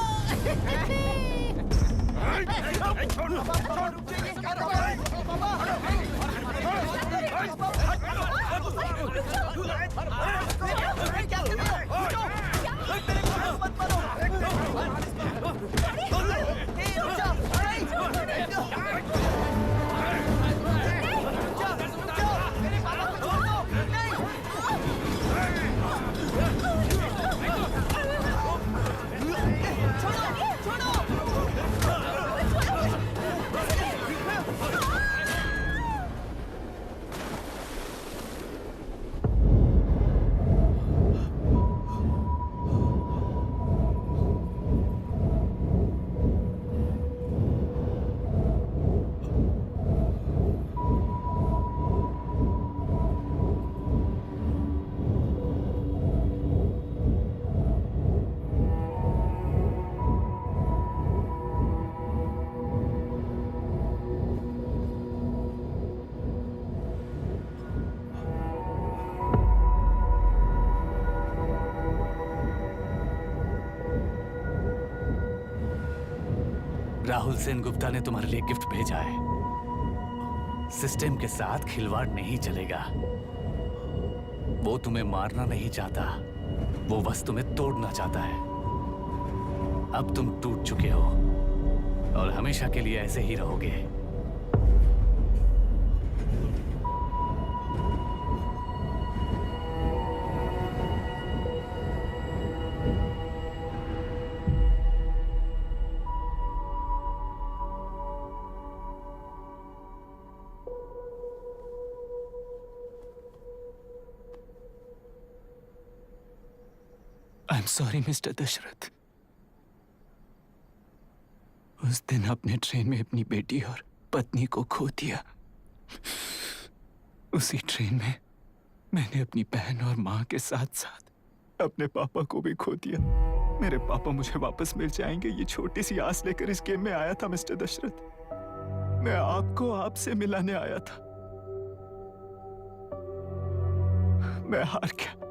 राहुल सेन गुप्ता ने तुम्हारे लिए गिफ्ट भेजा है। सिस्टम के साथ खिलवाड़ नहीं चलेगा। वो तुम्हें मारना नहीं चाहता, वो बस तुम्हें तोड़ना चाहता है। अब तुम टूट चुके हो और हमेशा के लिए ऐसे ही रहोगे। I'm sorry, mister Dasharath. उस दिन अपने ट्रेन में अपनी बेटी और पत्नी को खो दिया। उसी ट्रेन में मैंने अपनी बहन और माँ के साथ साथ अपने पापा को भी खो दिया। मेरे पापा मुझे वापस मिल जाएंगे, ये छोटी सी आस लेकर इस गेम में आया था मिस्टर दशरथ। मैं आपको आपसे मिलाने आया था। मैं हार गया।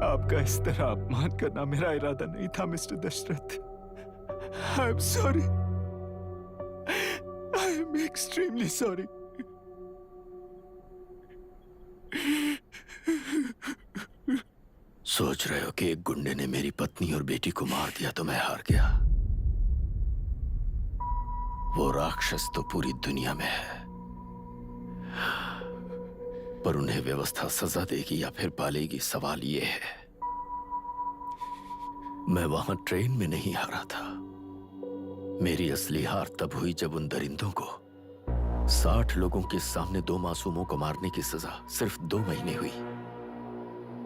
आपका इस तरह अपमान करना मेरा इरादा नहीं था mister Dashrath. I am sorry. I am extremely sorry. सोच रहे हो कि एक गुंडे ने मेरी पत्नी और बेटी को मार दिया तो मैं हार गया? वो राक्षस तो पूरी दुनिया में है, पर उन्हें व्यवस्था सजा देगी या फिर पालेगी, सवाल ये है। मैं वहां ट्रेन में नहीं हारा था। मेरी असली हार तब हुई जब उन दरिंदों को 60 लोगों के सामने 2 मासूमों को मारने की सजा सिर्फ 2 महीने हुई।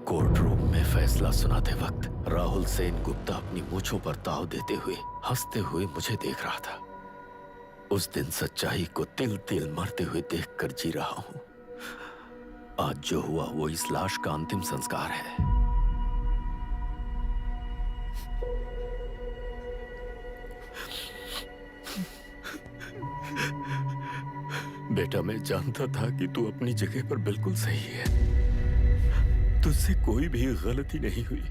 कोर्ट रूम में फैसला सुनाते वक्त राहुल सेन गुप्ता अपनी मूंछों पर ताव देते हुए हंसते हुए मुझे देख रहा था। उस दिन सच्चाई को तिल तिल मरते हुए देखकर जी रहा हूं। आज जो हुआ वो इस लाश का अंतिम संस्कार है। बेटा, मैं जानता था कि तू अपनी जगह पर बिल्कुल सही है। तुझसे कोई भी गलती नहीं हुई,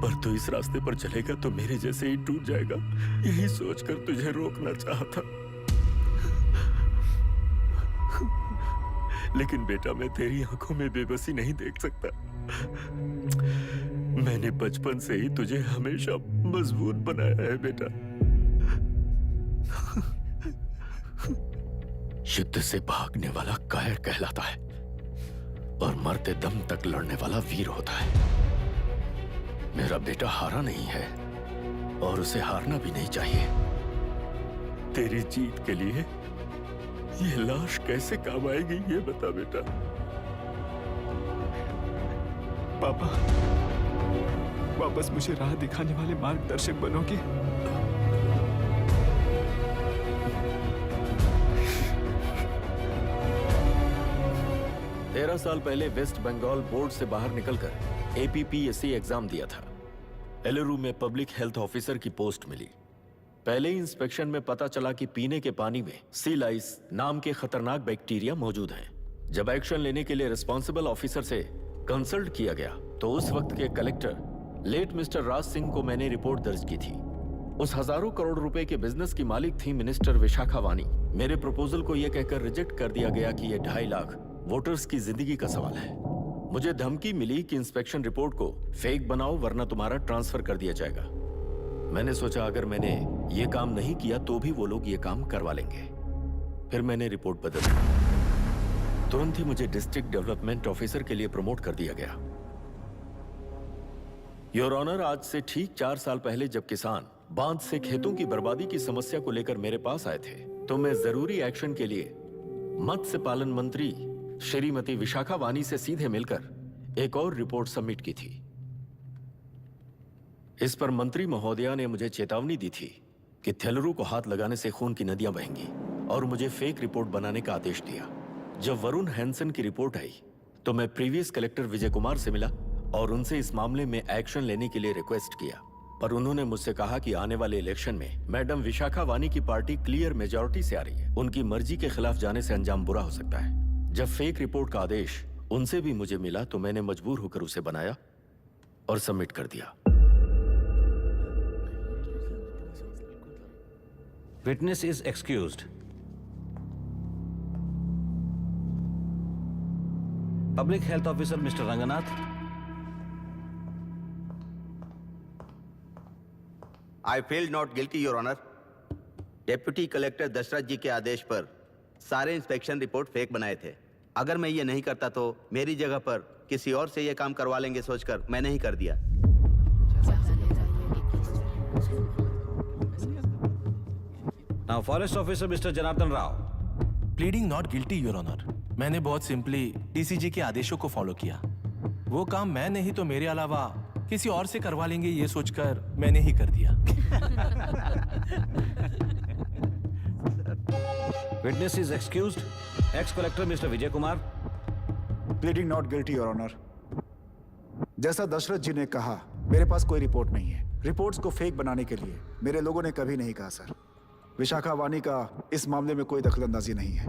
पर तू इस रास्ते पर चलेगा तो मेरे जैसे ही टूट जाएगा, यही सोचकर तुझे रोकना चाहता। लेकिन बेटा, मैं तेरी आंखों में बेबसी नहीं देख सकता। मैंने बचपन से ही तुझे हमेशा मजबूत बनाया है बेटा। युद्ध से भागने वाला कायर कहलाता है और मरते दम तक लड़ने वाला वीर होता है। मेरा बेटा हारा नहीं है और उसे हारना भी नहीं चाहिए। तेरी जीत के लिए ये लाश कैसे काम आएगी ये बता बेटा। पापा, वापस मुझे राह दिखाने वाले मार्गदर्शक बनोगे? 13 साल पहले वेस्ट बंगाल बोर्ड से बाहर निकलकर APPSC एग्जाम दिया था। एलरू में पब्लिक हेल्थ ऑफिसर की पोस्ट मिली। पहले ही इंस्पेक्शन में पता चला कि पीने के पानी में सी लाइस नाम के खतरनाक बैक्टीरिया मौजूद हैं। जब एक्शन लेने के लिए रिस्पॉन्सिबल ऑफिसर से कंसल्ट किया गया तो उस वक्त के collector late mister Raj Singh को मैंने रिपोर्ट दर्ज की थी। उस हजारों करोड़ रुपए के बिजनेस की मालिक थी मिनिस्टर विशाखा वानी। मेरे प्रपोजल को यह कहकर रिजेक्ट कर दिया गया कि यह 2.5 लाख वोटर्स की जिंदगी का सवाल है। मुझे धमकी मिली कि इंस्पेक्शन रिपोर्ट को फेक बनाओ वरना तुम्हारा ट्रांसफर कर दिया जाएगा। मैंने सोचा अगर मैंने ये काम नहीं किया तो भी वो लोग ये काम करवा लेंगे। फिर मैंने रिपोर्ट बदल दी। तुरंत ही मुझे डिस्ट्रिक्ट डेवलपमेंट ऑफिसर के लिए प्रमोट कर दिया गया। योर ऑनर, आज से ठीक 4 साल पहले जब किसान बांध से खेतों की बर्बादी की समस्या को लेकर मेरे पास आए थे तो मैं जरूरी एक्शन के लिए मत्स्य पालन मंत्री श्रीमती विशाखा वानी से सीधे मिलकर एक और रिपोर्ट सबमिट की थी। इस पर मंत्री महोदया ने मुझे चेतावनी दी थी कि थेलरू को हाथ लगाने से खून की नदियां बहेंगी और मुझे फेक रिपोर्ट बनाने का आदेश दिया। जब वरुण हैंसन की रिपोर्ट आई तो मैं प्रीवियस कलेक्टर विजय कुमार से मिला और उनसे इस मामले में एक्शन लेने के लिए रिक्वेस्ट किया, पर उन्होंने मुझसे कहा कि आने वाले इलेक्शन में मैडम विशाखा वानी की पार्टी क्लियर मेजॉरिटी से आ रही है, उनकी मर्जी के खिलाफ जाने से अंजाम बुरा हो सकता है। जब फेक रिपोर्ट का आदेश उनसे भी मुझे मिला तो मैंने मजबूर होकर उसे बनाया और सबमिट कर दिया। Witness is excused. Public Health Officer Mr. Ranganath. I feel not guilty, Your Honor. Deputy collector Dashrath ji के आदेश पर सारे इंस्पेक्शन रिपोर्ट फेक बनाए थे। अगर मैं ये नहीं करता तो मेरी जगह पर किसी और से ये काम करवा लेंगे सोचकर मैंने ही कर दिया। Now, Forest Officer Mr. Janardhan Rao. Pleading not guilty, your honour. मैंने बहुत सिंपली डीसीजी के आदेशों को फॉलो किया। वो काम मैं नहीं तो मेरे अलावा किसी और से करवा लेंगे ये सोचकर मैंने ही कर दिया। Witness is excused. Ex-collector Mr. Vijay Kumar. Pleading not guilty, your honour. जैसा दशरथ जी ने कहा, मेरे पास कोई रिपोर्ट नहीं है। रिपोर्ट्स को फेक बनाने के लिए मेरे लोगों ने कभी नहीं कहा सर। विशाखा वानी का इस मामले में कोई दखलंदाजी नहीं है।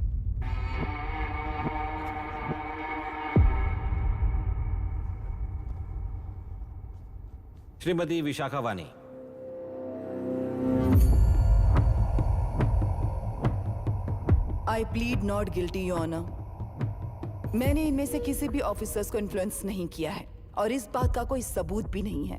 Shrimati Vishakha Vani. I plead not guilty, your honour. मैंने इनमें से किसी भी ऑफिसर्स को इन्फ्लुएंस नहीं किया है और इस बात का कोई सबूत भी नहीं है।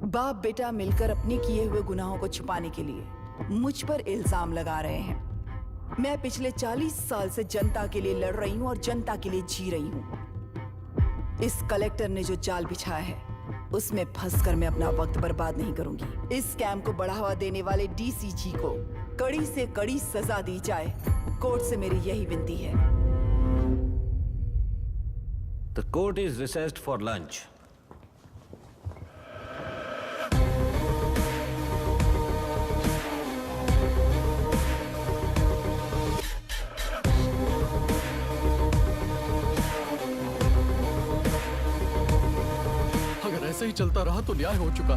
बाप बेटा मिलकर अपने किए हुए गुनाहों को छुपाने के लिए मुझ पर इल्जाम लगा रहे हैं। मैं पिछले 40 साल से जनता के लिए लड़ रही हूँ और जनता के लिए जी रही हूँ। इस कलेक्टर ने जो जाल बिछाया है उसमें फंसकर मैं अपना वक्त बर्बाद नहीं करूंगी। इस स्कैम को बढ़ावा देने वाले डीसीजी को कड़ी से कड़ी सजा दी जाए, कोर्ट से मेरी यही विनती है। The court is recessed for lunch. अगर ऐसे ही चलता रहा तो न्याय हो चुका।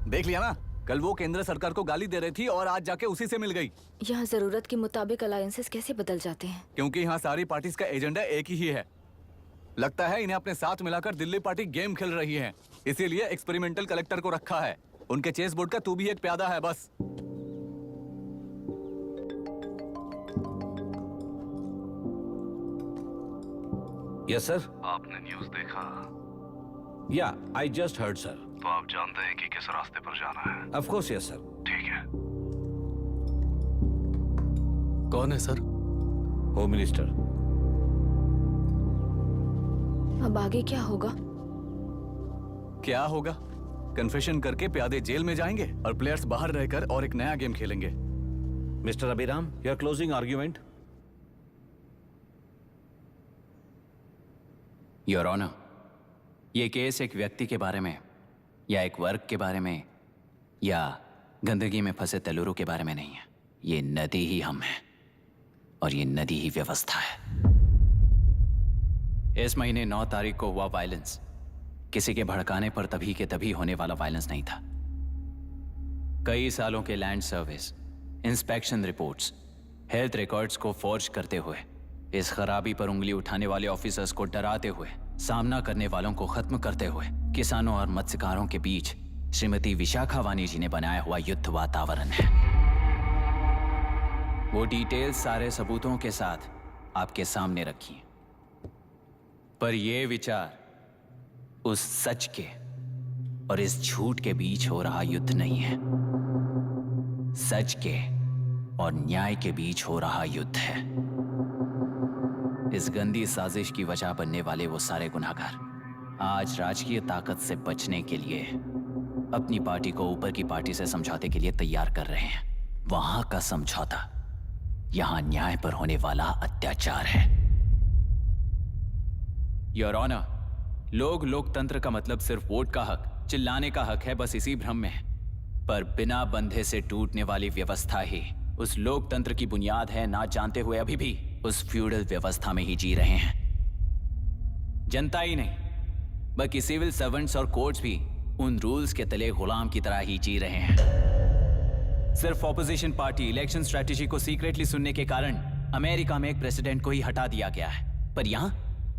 देख लिया ना, कल वो केंद्र सरकार को गाली दे रही थी और आज जाके उसी से मिल गई। यहाँ जरूरत के मुताबिक अलायंसेस कैसे बदल जाते हैं? क्योंकि यहाँ सारी पार्टीज का एजेंडा एक ही है। लगता है इन्हें अपने साथ मिलाकर दिल्ली पार्टी गेम खेल रही है, इसीलिए एक्सपेरिमेंटल कलेक्टर को रखा है। उनके चेस बोर्ड का तू भी एक प्यादा है बस। Yes sir. आपने न्यूज़ देखा? या आई जस्ट हर्ड सर। तो आप जानते हैं कि किस रास्ते पर जाना है? Of course yes sir. ठीक है। कौन है सर? Home minister. अब आगे क्या होगा? क्या होगा? कन्फेशन करके प्यादे जेल में जाएंगे और प्लेयर्स बाहर रहकर और एक नया गेम खेलेंगे। Mister Abhiram, your closing argument. Your honour, ये केस एक व्यक्ति के बारे में या एक वर्ग के बारे में या गंदगी में फंसे तेलुरु के बारे में नहीं है। ये नदी ही हम हैं और ये नदी ही व्यवस्था है। इस महीने 9 तारीख को हुआ वायलेंस किसी के भड़काने पर तभी के तभी होने वाला वायलेंस नहीं था। कई सालों के land service, inspection reports, health records को फॉर्ज करते हुए, इस खराबी पर उंगली उठाने वाले ऑफिसर्स को डराते हुए, सामना करने वालों को खत्म करते हुए किसानों और मत्स्यकारों के बीच श्रीमती विशाखा वानी जी ने बनाया हुआ युद्ध वातावरण है। वो डिटेल्स सारे सबूतों के साथ आपके सामने रखी हैं। पर ये विचार उस सच के और इस झूठ के बीच हो रहा युद्ध नहीं है, सच के और न्याय के बीच हो रहा युद्ध है। इस गंदी साजिश की वजह बनने वाले वो सारे गुनहगार आज राजकीय ताकत से बचने के लिए अपनी पार्टी को ऊपर की पार्टी से समझौते के लिए तैयार कर रहे हैं। वहां का समझौता यहां न्याय पर होने वाला अत्याचार है। योर ऑनर, लोग लोकतंत्र का मतलब सिर्फ वोट का हक, चिल्लाने का हक है, बस इसी भ्रम में है। पर बिना बंधे से टूटने वाली व्यवस्था ही उस लोकतंत्र की बुनियाद है, ना जानते हुए अभी भी उस फ्यूडल व्यवस्था में ही जी रहे हैं। जनता ही नहीं बल्कि सिविल सर्वेंट्स और कोर्ट्स भी उन रूल्स के तले गुलाम की तरह ही जी रहे हैं। सिर्फ ऑपोजिशन पार्टी इलेक्शन स्ट्रेटेजी को सीक्रेटली सुनने के कारण अमेरिका में एक प्रेसिडेंट को ही हटा दिया गया है, पर यहां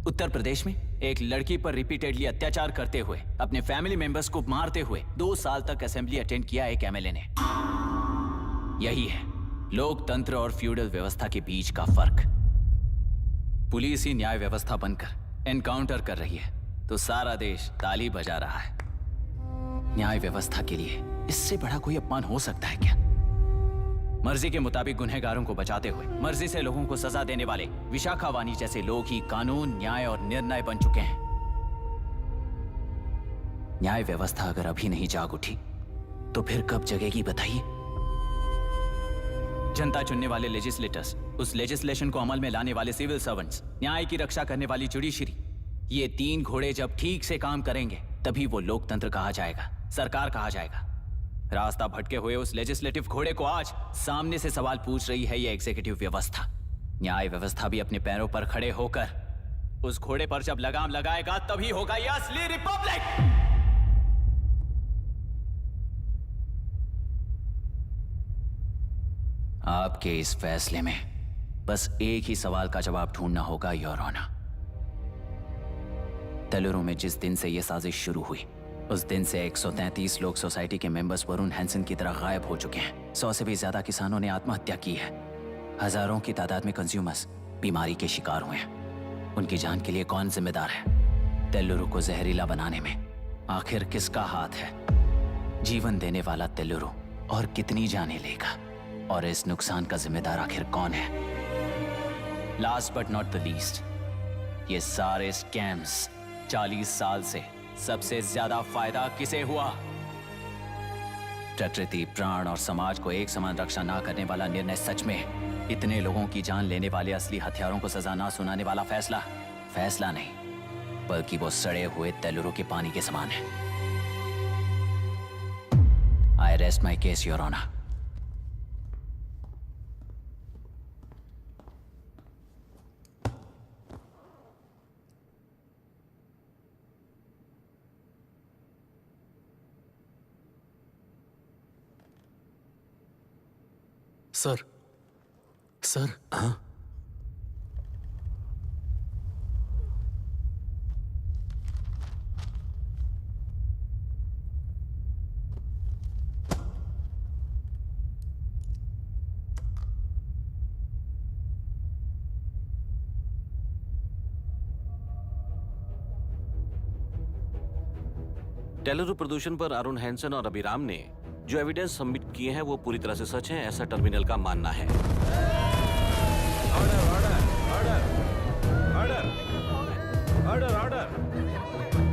उत्तर प्रदेश में एक लड़की पर रिपीटेडली अत्याचार करते हुए, अपने फैमिली मेंबर्स को मारते हुए 2 साल तक असेंबली अटेंड किया एक एमएलए ने। यही है लोकतंत्र और फ्यूडल व्यवस्था के बीच का फर्क। पुलिस ही न्याय व्यवस्था बनकर एनकाउंटर कर रही है तो सारा देश ताली बजा रहा है। न्याय व्यवस्था के लिए इससे बड़ा कोई अपमान हो सकता है क्या? मर्जी के मुताबिक गुनहगारों को बचाते हुए मर्जी से लोगों को सजा देने वाले विशाखा वानी जैसे लोग ही कानून, न्याय और निर्णय बन चुके हैं। न्याय व्यवस्था अगर अभी नहीं जाग उठी तो फिर कब जगेगी बताइए? जनता चुनने वाले लेजिस्लेटर्स, उस लेजिस्लेशन को अमल में लाने वाले सिविल सर्वेंट्स, न्याय की रक्षा करने वाली जुडिशरी, ये 3 घोड़े जब ठीक से काम करेंगे तभी वो लोकतंत्र कहा जाएगा, सरकार कहा जाएगा। रास्ता भटके हुए उस लेजिस्लेटिव घोड़े को आज सामने से सवाल पूछ रही है ये एग्जीक्यूटिव व्यवस्था। न्याय व्यवस्था भी अपने पैरों पर खड़े होकर उस घोड़े पर जब लगाम लगाएगा तभी होगा ये असली रिपब्लिक। आपके इस फैसले में बस एक ही सवाल का जवाब ढूंढना होगा योर ऑनर। तेलुरु में जिस दिन से यह साजिश शुरू हुई, उस दिन से 133 लोग सोसाइटी के मेंबर्स वरुण हैंसन की तरह गायब हो चुके हैं। 100 से भी ज्यादा किसानों ने आत्महत्या की है। हजारों की तादाद में कंज्यूमर्स बीमारी के शिकार हुए हैं। उनकी जान के लिए कौन जिम्मेदार है? तेलुरु को जहरीला बनाने में आखिर किसका हाथ है? जीवन देने वाला तेलुरु और कितनी जाने लेगा? और इस नुकसान का जिम्मेदार आखिर कौन है? Last but not the least, ये सारे स्कैम्स 40 साल से सबसे ज्यादा फायदा किसे हुआ? प्रकृति, प्राण और समाज को एक समान रक्षा ना करने वाला निर्णय सच में इतने लोगों की जान लेने वाले असली हथियारों को सजा ना सुनाने वाला फैसला नहीं, बल्कि वो सड़े हुए तेलुरु के पानी के समान है। I rest my case your honour. Sir हाँ? तेलुरु प्रदूषण पर अरुण हैंसन और अभिराम ने जो एविडेंस सबमिट किए हैं वो पूरी तरह से सच है, ऐसा टर्मिनल का मानना है।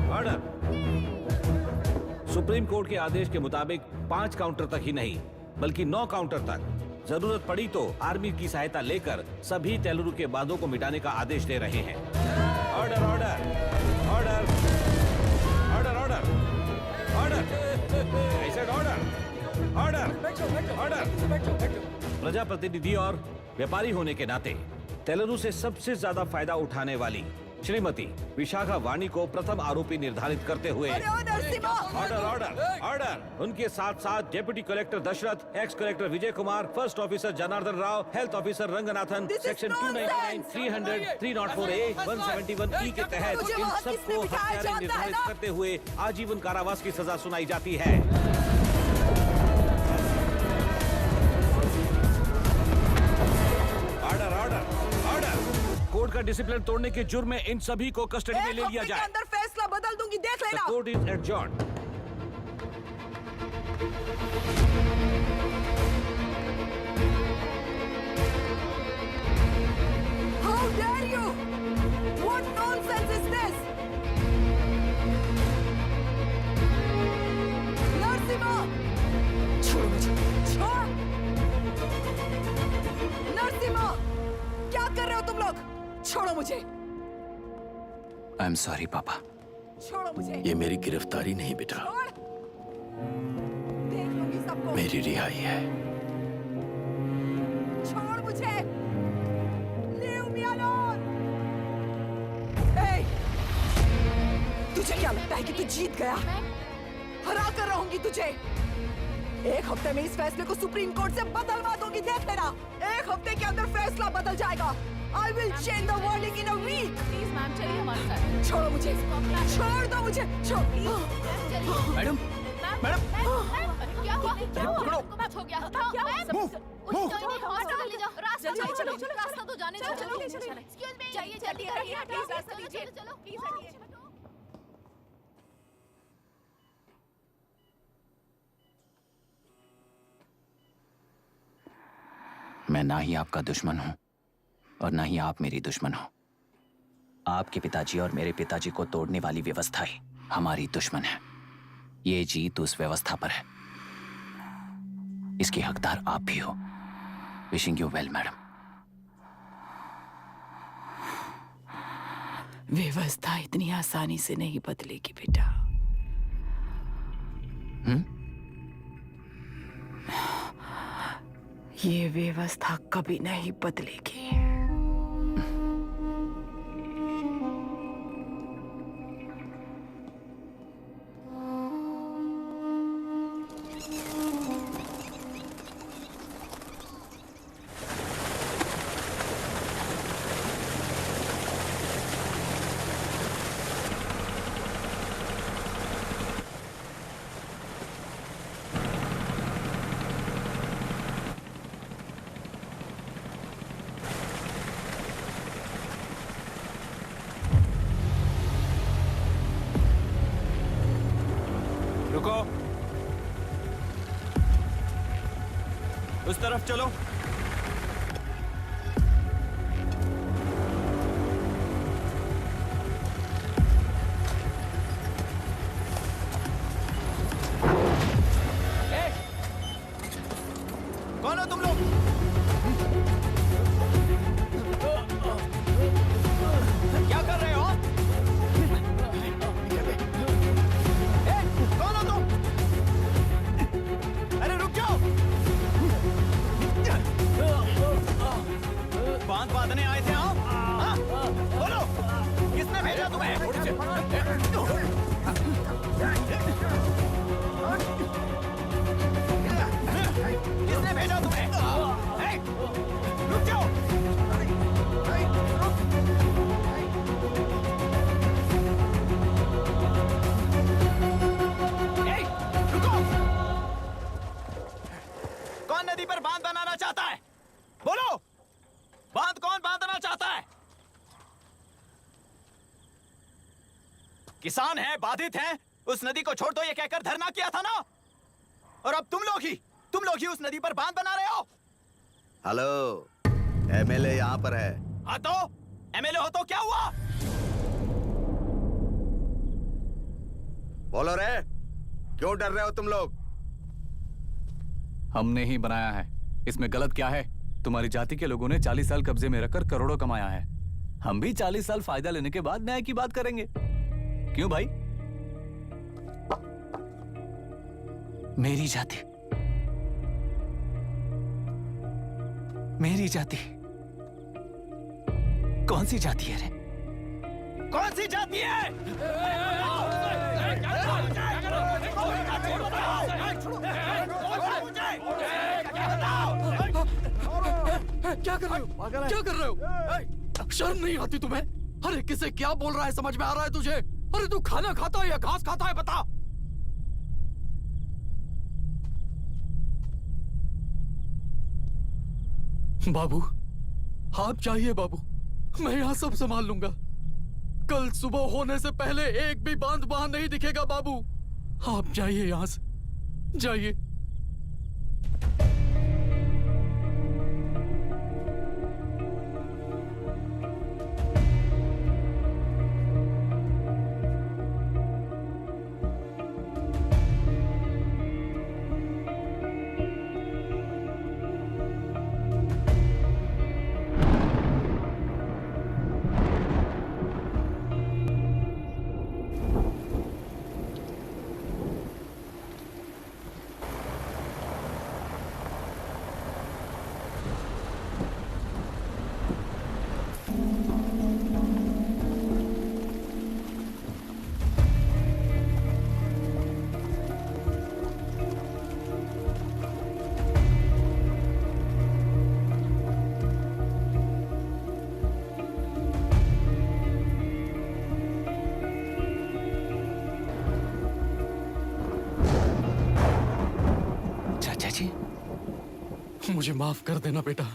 ऑर्डर। सुप्रीम कोर्ट के आदेश के मुताबिक 5 काउंटर तक ही नहीं बल्कि 9 काउंटर तक जरूरत पड़ी तो आर्मी की सहायता लेकर सभी तेलुरु के बांधों को मिटाने का आदेश दे रहे हैं। Order order order order order order order. प्रजाप्रतिनिधि और व्यापारी होने के नाते तेलुरु से सबसे ज्यादा फायदा उठाने वाली श्रीमती विशाखा वाणी को प्रथम आरोपी निर्धारित करते हुए ऑर्डर ऑर्डर ऑर्डर। उनके साथ साथ deputy collector Dashrath, ex collector Vijay Kumar, first officer Janardhan Rao, health officer Ranganathan, section 299, 300, 304A, 171E के तहत इन सबको हत्यारे निर्धारित करते हुए आजीवन कारावास की सजा सुनाई जाती है। कोर्ट का डिसिप्लिन तोड़ने के जुर्म में इन सभी को कस्टडी में ले लिया जाए। अंदर फैसला बदल दूंगी, देख लेना। Court is adjourned. How dare you? What nonsense is this? Narasimha, छोड़ मुझे, छोड़। नरसिम्हा, क्या कर रहे हो तुम लोग? छोड़ो मुझे। आई एम सॉरी पापा। छोड़ो मुझे। ये मेरी गिरफ्तारी नहीं बेटा, देख लूंगी सबको। मेरी रिहाई है। छोड़ मुझे। Leave me alone. Hey, तुझे क्या लगता है कि तू जीत गया? हरा कर रहूंगी तुझे। एक हफ्ते में इस फैसले को सुप्रीम कोर्ट से बदलवा दूंगी, देख लेना। एक हफ्ते के अंदर फैसला बदल जाएगा। I will change the verdict in a week. Please ma'am, चलिए हमारे साथ। छोड़ो मुझे, छोड़ दो मुझे, छोड़। मैडम, मैडम, क्या हुआ? कुछ हो गया? रास्ता तो जाने दो। चलो, एक्सक्यूज मी, जाइए जल्दी करिए, प्लीज रास्ता दीजिए। चलो प्लीज हटिए। मैं ना ही आपका दुश्मन हूं और ना ही आप मेरी दुश्मन हो। आपके पिताजी और मेरे पिताजी को तोड़ने वाली व्यवस्था ही हमारी दुश्मन है। ये जीत उस व्यवस्था पर है, इसके हकदार आप भी हो। Wishing you well madam. व्यवस्था इतनी आसानी से नहीं बदलेगी बेटा। ये व्यवस्था कभी नहीं बदलेगी। रुको, उस तरफ चलो। कौन हो तुम लोग? क्या कर रहे हो? कौन हो तुम? अरे रुक जाओ! बांध बांधने आए थे आप? हाँ? बोलो, किसने भेजा तुम्हें? किसने भेजा तुम्हें? हे, रुक जाओ! हे, रुको! कौन नदी पर बांध बनाना चाहता है? बोलो, बांध कौन बांधना चाहता है? किसान हैं, बाधित हैं, उस नदी को छोड़ दो ये कहकर धरना किया था ना? और अब तुम लोग ही उस नदी पर बांध बना रहे हो। हेलो, एमएलए यहाँ पर है। हाँ तो एमएलए हो तो क्या हुआ? बोलो रे, क्यों डर रहे हो तुम लोग? हमने ही बनाया है, इसमें गलत क्या है? तुम्हारी जाति के लोगों ने 40 साल कब्जे में रखकर करोड़ों कमाया है। हम भी 40 साल फायदा लेने के बाद न्याय की बात करेंगे। क्यों भाई? मेरी जाति, मेरी जाति कौन सी जाति है रे? कौन सी जाति है? क्या कर रहे हो? क्या कर रहे हो? शर्म नहीं आती तुम्हें? अरे किसे क्या बोल रहा है समझ में आ रहा है तुझे? अरे तू खाना खाता है या घास खाता है बता? बाबू, आप चाहिए बाबू, मैं यहाँ सब संभाल लूंगा। कल सुबह होने से पहले एक भी बांध वहां नहीं दिखेगा बाबू। आप जाइए यहाँ से, जाइए। मुझे माफ कर देना बेटा।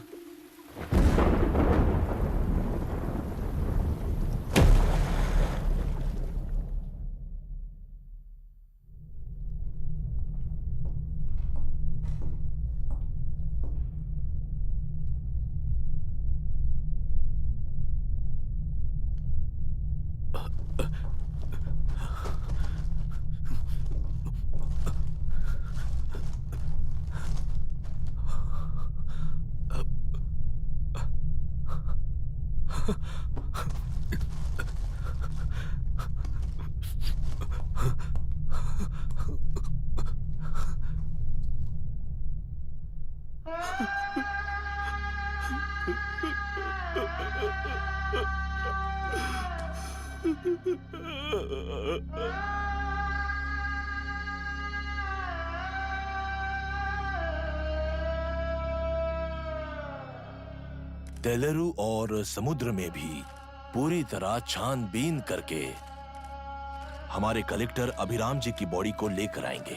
तेलुरु और समुद्र में भी पूरी तरह छानबीन करके हमारे कलेक्टर अभिराम जी की बॉडी को लेकर आएंगे।